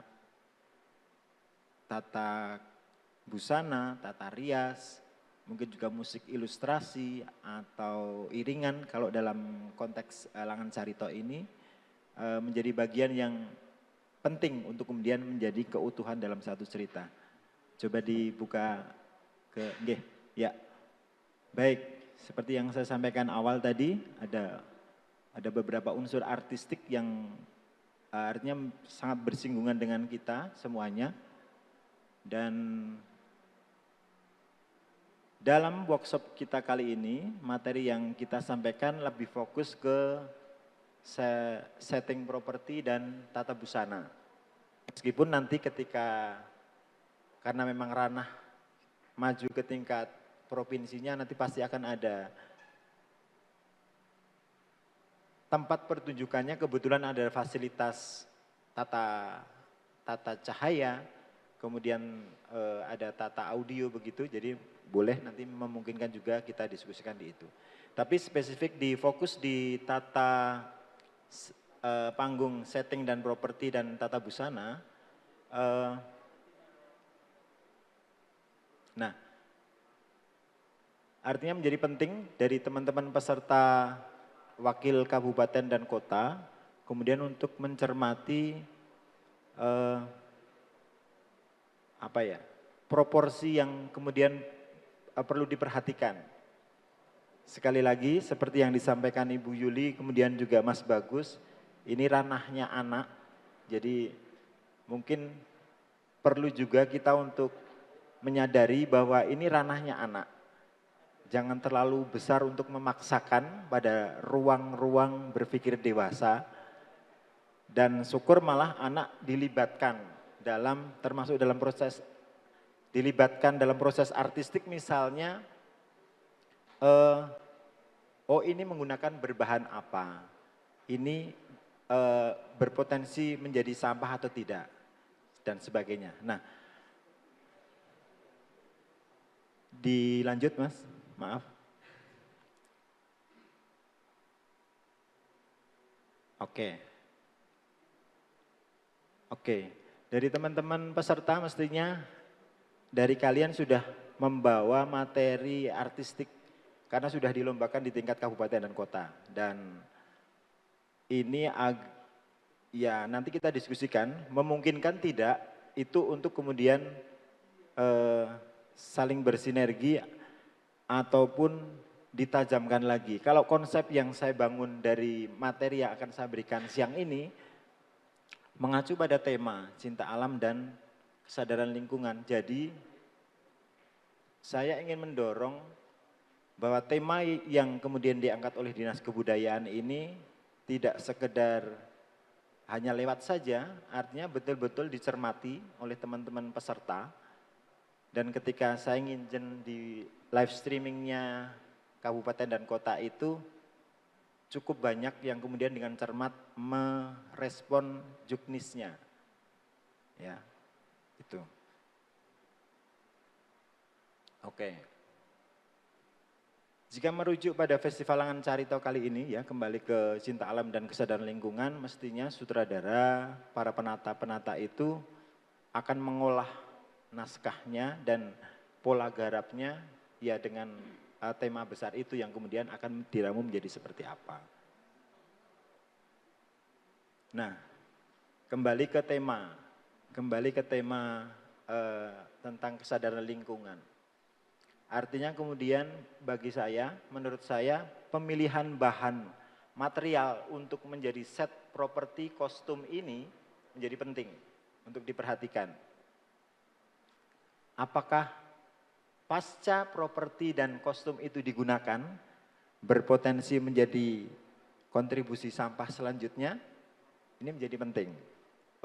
busana, tata rias, mungkin juga musik ilustrasi atau iringan kalau dalam konteks Langen Carito ini menjadi bagian yang penting untuk kemudian menjadi keutuhan dalam satu cerita. Coba dibuka ya. Baik, seperti yang saya sampaikan awal tadi, ada beberapa unsur artistik yang artinya sangat bersinggungan dengan kita semuanya. Dan dalam workshop kita kali ini, materi yang kita sampaikan lebih fokus ke setting properti dan tata busana. Meskipun nanti karena memang ranah maju ke tingkat provinsinya, nanti pasti akan ada tempat pertunjukannya, kebetulan ada fasilitas tata cahaya, kemudian ada tata audio begitu, jadi boleh nanti memungkinkan juga kita diskusikan di itu. Tapi spesifik fokus di tata panggung, setting dan properti dan tata busana. Nah, artinya menjadi penting dari teman-teman peserta wakil kabupaten dan kota, kemudian untuk mencermati proporsi yang kemudian perlu diperhatikan. Sekali lagi seperti yang disampaikan Ibu Yuli, kemudian juga Mas Bagus, ini ranahnya anak, jadi mungkin perlu juga kita untuk menyadari bahwa ini ranahnya anak. Jangan terlalu besar untuk memaksakan pada ruang-ruang berpikir dewasa. Dan syukur malah anak dilibatkan termasuk dalam proses artistik misalnya, oh ini menggunakan berbahan apa, ini berpotensi menjadi sampah atau tidak, dan sebagainya. Nah, dilanjut Mas, maaf. Oke, dari teman-teman peserta mestinya dari kalian sudah membawa materi artistik karena sudah dilombakan di tingkat kabupaten dan kota. Dan ini ya nanti kita diskusikan, memungkinkan tidak itu untuk kemudian saling bersinergi ataupun ditajamkan lagi. Kalau konsep yang saya bangun dari materi yang akan saya berikan siang ini, mengacu pada tema cinta alam dan kesadaran lingkungan. Jadi saya ingin mendorong bahwa tema yang kemudian diangkat oleh Dinas Kebudayaan ini tidak sekedar hanya lewat saja, artinya betul-betul dicermati oleh teman-teman peserta. Dan ketika saya nginjen di live streamingnya kabupaten dan kota itu, cukup banyak yang kemudian dengan cermat merespon juknisnya. Ya, itu. Oke. Jika merujuk pada Festival Langan Carito kali ini ya, kembali ke cinta alam dan kesadaran lingkungan, mestinya sutradara, para penata-penata itu akan mengolah naskahnya dan pola garapnya ya dengan tema besar itu yang kemudian akan diramu menjadi seperti apa. Nah, kembali ke tema tentang kesadaran lingkungan. Artinya kemudian bagi saya, menurut saya pemilihan bahan material untuk menjadi set properti kostum ini menjadi penting untuk diperhatikan. Apakah pasca properti dan kostum itu digunakan, berpotensi menjadi kontribusi sampah selanjutnya, ini menjadi penting.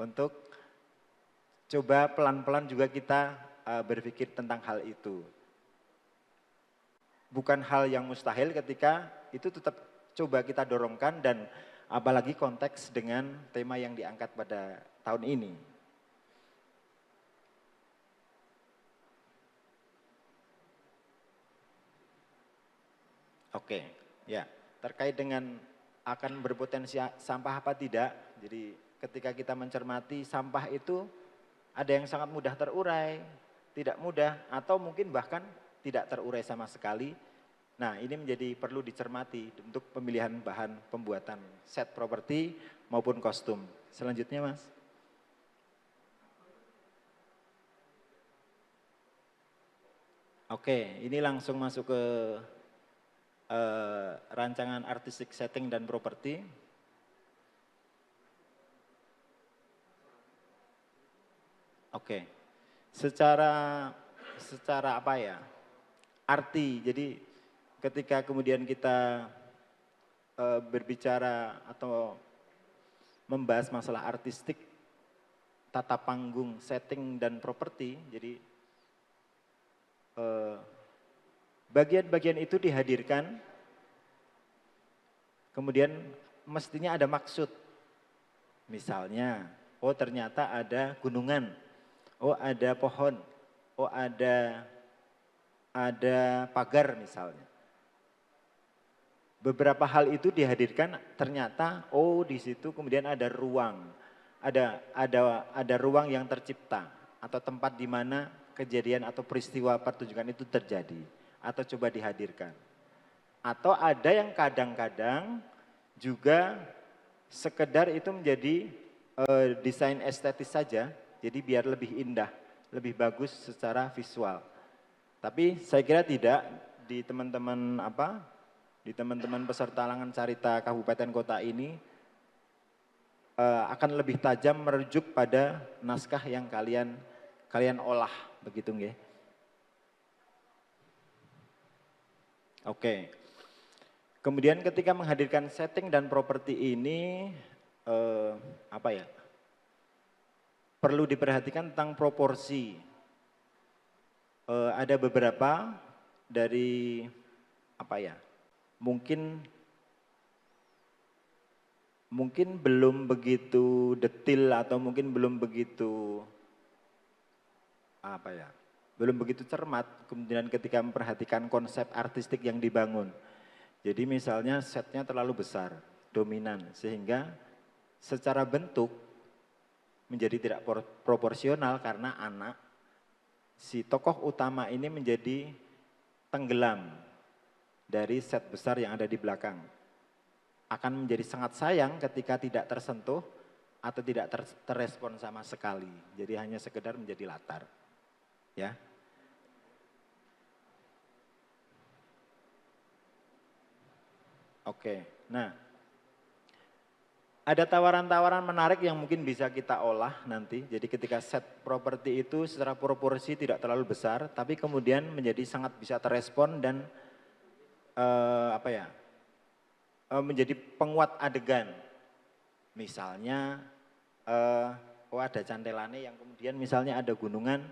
Untuk coba pelan-pelan juga kita berpikir tentang hal itu. Bukan hal yang mustahil ketika itu tetap coba kita dorongkan dan apalagi konteks dengan tema yang diangkat pada tahun ini. Oke, ya terkait dengan akan berpotensi sampah apa tidak. Jadi ketika kita mencermati sampah itu ada yang sangat mudah terurai, tidak mudah, atau mungkin bahkan tidak terurai sama sekali. Nah ini menjadi perlu dicermati untuk pemilihan bahan pembuatan set properti maupun kostum. Selanjutnya Mas. Oke, ini langsung masuk ke rancangan artistic setting dan properti. Oke, secara apa ya, arti, jadi ketika kemudian kita berbicara atau membahas masalah artistik, tata panggung, setting dan properti, jadi bagian-bagian itu dihadirkan, kemudian mestinya ada maksud. Misalnya, oh ternyata ada gunungan, oh ada pohon, oh ada pagar misalnya. Beberapa hal itu dihadirkan, ternyata oh di situ kemudian ada ruang, ada ruang yang tercipta atau tempat di mana kejadian atau peristiwa pertunjukan itu terjadi. Atau coba dihadirkan. Atau ada yang kadang-kadang juga sekedar itu menjadi desain estetis saja, jadi biar lebih indah, lebih bagus secara visual. Tapi saya kira tidak, di teman-teman peserta Langan Carita Kabupaten Kota ini akan lebih tajam merujuk pada naskah yang kalian olah, begitu nggih. Oke, kemudian ketika menghadirkan setting dan properti ini, apa ya, perlu diperhatikan tentang proporsi. Ada beberapa dari apa ya, mungkin belum begitu detil atau mungkin belum begitu apa ya, belum begitu cermat kemudian ketika memperhatikan konsep artistik yang dibangun. Jadi misalnya setnya terlalu besar, dominan, sehingga secara bentuk menjadi tidak proporsional karena anak si tokoh utama ini menjadi tenggelam dari set besar yang ada di belakang. Akan menjadi sangat sayang ketika tidak tersentuh atau tidak terrespon sama sekali. Jadi hanya sekedar menjadi latar. Ya. Oke, nah ada tawaran-tawaran menarik yang mungkin bisa kita olah nanti. Jadi ketika set properti itu secara proporsi tidak terlalu besar, tapi kemudian menjadi sangat bisa terrespon dan menjadi penguat adegan. Misalnya, ada cantelane yang kemudian misalnya ada gunungan,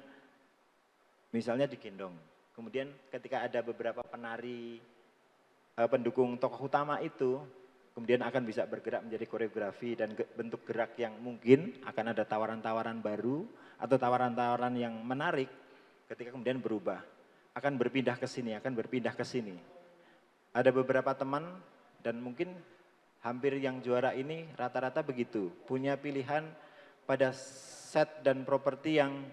misalnya digendong. Kemudian ketika ada beberapa penari pendukung tokoh utama itu, kemudian akan bisa bergerak menjadi koreografi dan bentuk gerak yang mungkin akan ada tawaran-tawaran baru atau tawaran-tawaran yang menarik ketika kemudian berubah. Akan berpindah ke sini, akan berpindah ke sini. Ada beberapa teman dan mungkin hampir yang juara ini rata-rata begitu. Punya pilihan pada set dan properti yang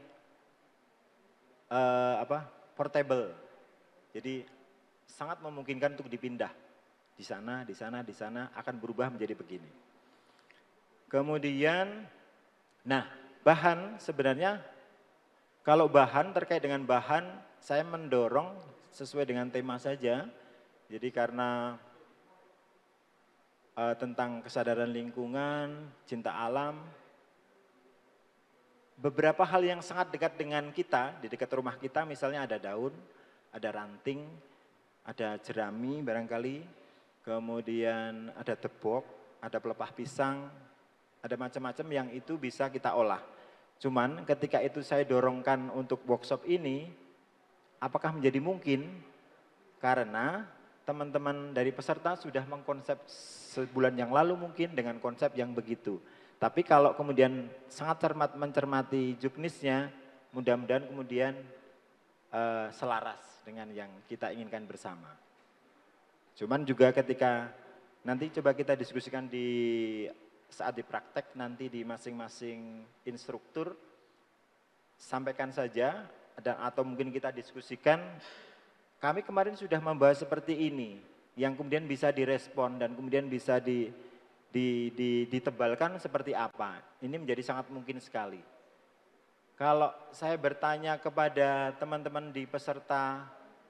portable. Jadi sangat memungkinkan untuk dipindah. Di sana, di sana, di sana akan berubah menjadi begini. Kemudian, nah bahan sebenarnya, kalau bahan terkait dengan bahan, saya mendorong sesuai dengan tema saja. Jadi karena tentang kesadaran lingkungan, cinta alam, beberapa hal yang sangat dekat dengan kita, di dekat rumah kita misalnya ada daun, ada ranting, ada jerami barangkali, kemudian ada tebok, ada pelepah pisang, ada macam-macam yang itu bisa kita olah. Cuman ketika itu saya dorongkan untuk workshop ini, apakah menjadi mungkin? Karena teman-teman dari peserta sudah mengkonsep sebulan yang lalu mungkin dengan konsep yang begitu. Tapi kalau kemudian sangat cermat mencermati juknisnya, mudah-mudahan kemudian selaras dengan yang kita inginkan bersama. Cuman juga ketika nanti coba kita diskusikan di saat dipraktek nanti di masing-masing instruktur, sampaikan saja dan atau mungkin kita diskusikan, kami kemarin sudah membahas seperti ini, yang kemudian bisa direspon dan kemudian bisa ditebalkan seperti apa. Ini menjadi sangat mungkin sekali. Kalau saya bertanya kepada teman-teman di peserta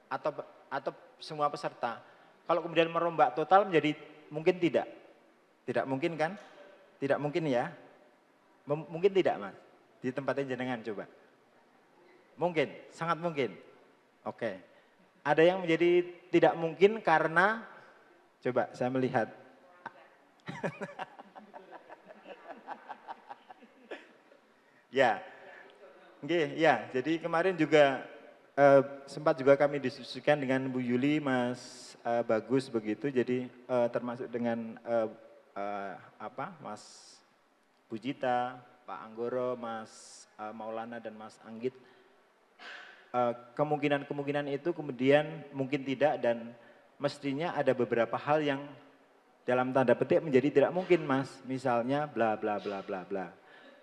atau semua peserta, kalau kemudian merombak total menjadi mungkin tidak? Tidak mungkin kan? Tidak mungkin ya? Mungkin tidak Mas? Di tempatnya jenengan coba. Mungkin, sangat mungkin. Oke. Ada yang menjadi tidak mungkin karena, coba saya melihat. Ya, oke, ya. Jadi kemarin juga sempat juga kami diskusikan dengan Bu Yuli, Mas Bagus begitu. Jadi termasuk dengan Mas Bujita, Pak Anggoro, Mas Maulana dan Mas Anggit. Kemungkinan-kemungkinan itu kemudian mungkin tidak dan mestinya ada beberapa hal yang dalam tanda petik menjadi tidak mungkin Mas. Misalnya bla bla bla bla bla.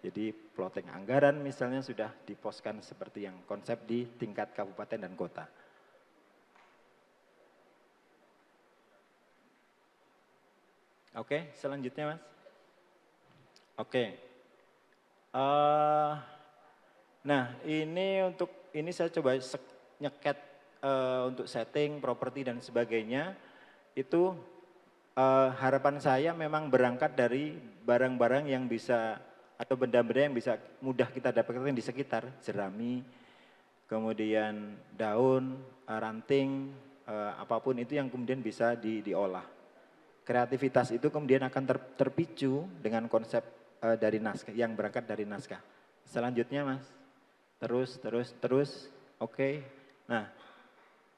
Jadi plotting anggaran misalnya sudah diposkan seperti yang konsep di tingkat kabupaten dan kota. Oke, selanjutnya Mas. Oke. Nah ini saya coba nyeket untuk setting, properti dan sebagainya. Itu harapan saya memang berangkat dari barang-barang yang bisa atau benda-benda yang bisa mudah kita dapatkan di sekitar, jerami, kemudian daun, ranting, apapun itu yang kemudian bisa diolah. kreativitas itu kemudian akan terpicu dengan konsep dari naskah, yang berangkat dari naskah. Selanjutnya Mas, terus, oke. Nah,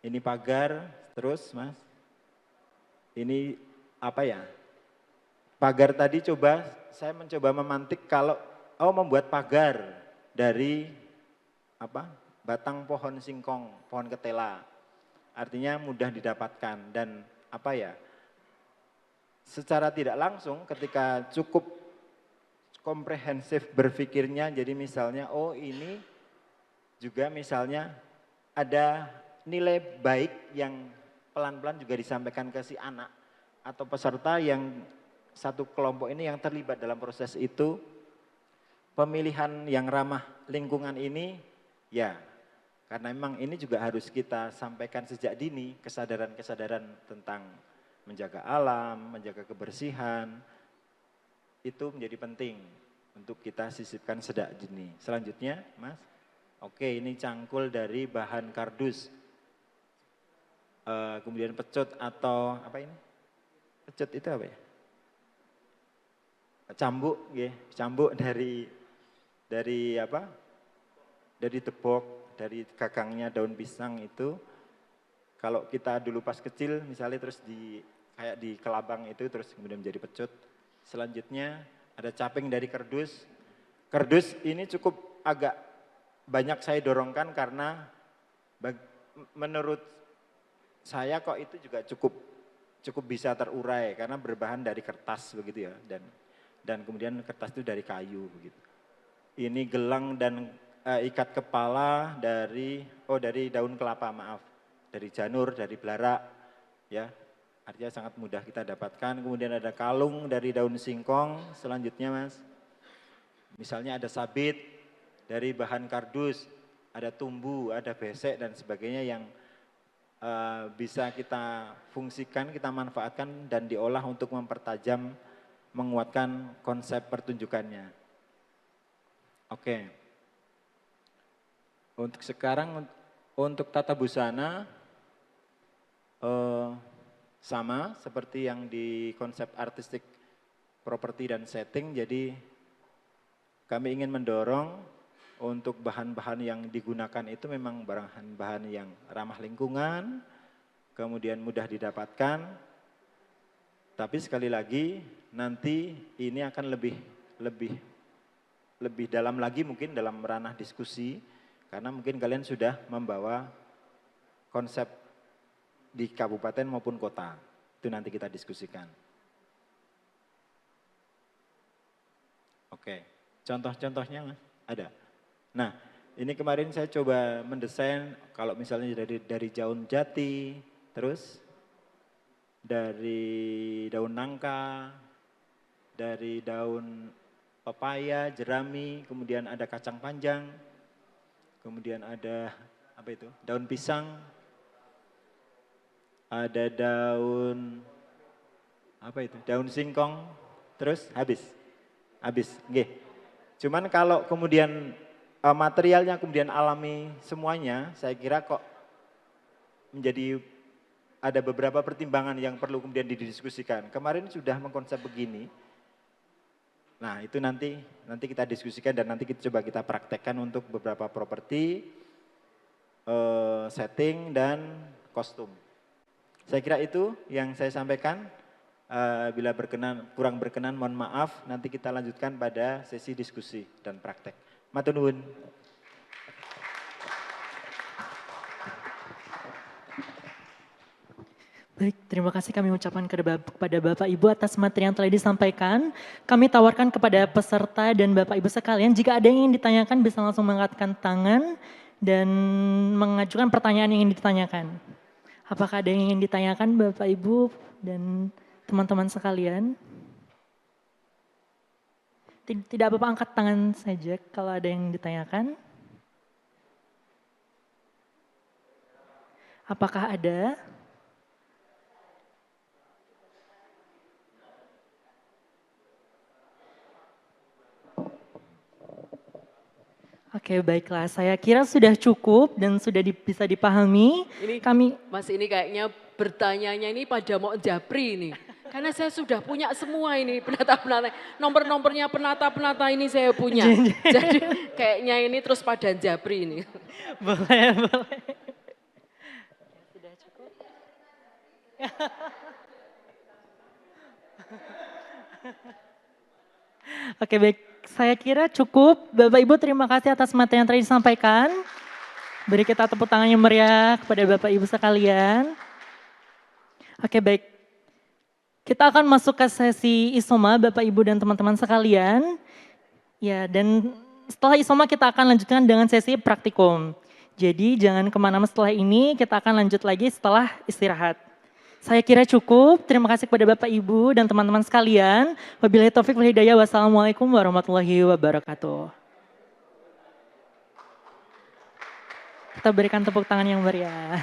ini pagar, terus Mas. Ini apa ya? Pagar tadi saya mencoba memantik kalau membuat pagar dari batang pohon singkong, pohon ketela. Artinya mudah didapatkan dan secara tidak langsung ketika cukup komprehensif berpikirnya, jadi misalnya ini juga misalnya ada nilai baik yang pelan-pelan juga disampaikan ke si anak atau peserta yang satu kelompok ini yang terlibat dalam proses itu, pemilihan yang ramah lingkungan ini ya, karena memang ini juga harus kita sampaikan sejak dini, kesadaran-kesadaran tentang menjaga alam, menjaga kebersihan, itu menjadi penting untuk kita sisipkan sejak dini. Selanjutnya Mas, oke, ini cangkul dari bahan kardus, kemudian pecut atau apa ini? Pecut itu apa ya? Cambuk, ya, cambuk dari tebok, dari gagangnya daun pisang itu. Kalau kita dulu pas kecil misalnya terus kayak di kelabang itu terus kemudian menjadi pecut. Selanjutnya ada caping dari kardus. Kardus ini cukup agak banyak saya dorongkan karena menurut saya kok itu juga cukup bisa terurai karena berbahan dari kertas begitu ya, dan kemudian kertas itu dari kayu begitu. Ini gelang dan ikat kepala dari daun kelapa, dari janur, dari belara, ya, artinya sangat mudah kita dapatkan. Kemudian ada kalung dari daun singkong. Selanjutnya Mas, misalnya ada sabit dari bahan kardus, ada tumbu, ada besek dan sebagainya yang bisa kita fungsikan, kita manfaatkan dan diolah untuk mempertajam, menguatkan konsep pertunjukannya. Oke. Untuk sekarang, untuk tata busana sama seperti yang di konsep artistik properti dan setting. Jadi kami ingin mendorong untuk bahan-bahan yang digunakan itu memang bahan-bahan yang ramah lingkungan, kemudian mudah didapatkan. Tapi sekali lagi nanti ini akan lebih dalam lagi mungkin dalam ranah diskusi, karena mungkin kalian sudah membawa konsep di kabupaten maupun kota. Itu nanti kita diskusikan. Oke, contoh-contohnya Mas, ada. Nah, ini kemarin saya coba mendesain kalau misalnya dari daun jati, terus dari daun nangka, dari daun pepaya, jerami, kemudian ada kacang panjang, kemudian ada daun pisang, ada daun daun singkong, terus habis. Nggih. Cuman kalau kemudian materialnya kemudian alami semuanya, saya kira kok menjadi ada beberapa pertimbangan yang perlu kemudian didiskusikan. Kemarin sudah mengkonsep begini. Nah, itu nanti kita diskusikan dan nanti coba kita praktekkan untuk beberapa properti, setting dan kostum. Saya kira itu yang saya sampaikan. Bila kurang berkenan mohon maaf, nanti kita lanjutkan pada sesi diskusi dan praktek. Matur nuwun. Baik, terima kasih kami ucapkan kepada Bapak Ibu atas materi yang telah disampaikan. Kami tawarkan kepada peserta dan Bapak Ibu sekalian, jika ada yang ingin ditanyakan bisa langsung mengangkatkan tangan dan mengajukan pertanyaan yang ingin ditanyakan. Apakah ada yang ingin ditanyakan Bapak Ibu dan teman-teman sekalian? Tidak apa-apa, angkat tangan saja kalau ada yang ditanyakan. Apakah ada? Oke, baiklah. Saya kira sudah cukup dan sudah bisa dipahami. Ini Kami Mas, ini kayaknya bertanyanya ini pada mau japri ini. Karena saya sudah punya semua ini penata-penata. Nomor-nomornya penata-penata ini saya punya. Jadi kayaknya ini terus pada japri ini. Boleh, boleh. Sudah cukup. Oke baik, saya kira cukup. Bapak Ibu terima kasih atas materi yang tadi disampaikan. Beri kita tepuk tangan yang meriah kepada Bapak Ibu sekalian. Oke baik, kita akan masuk ke sesi isoma Bapak Ibu dan teman-teman sekalian. Ya, dan setelah isoma kita akan lanjutkan dengan sesi praktikum. Jadi jangan kemana-mana setelah ini, kita akan lanjut lagi setelah istirahat. Saya kira cukup, terima kasih kepada Bapak Ibu dan teman-teman sekalian. Wabillahi taufiq wal hidayah, wassalamualaikum warahmatullahi wabarakatuh. Kita berikan tepuk tangan yang meriah.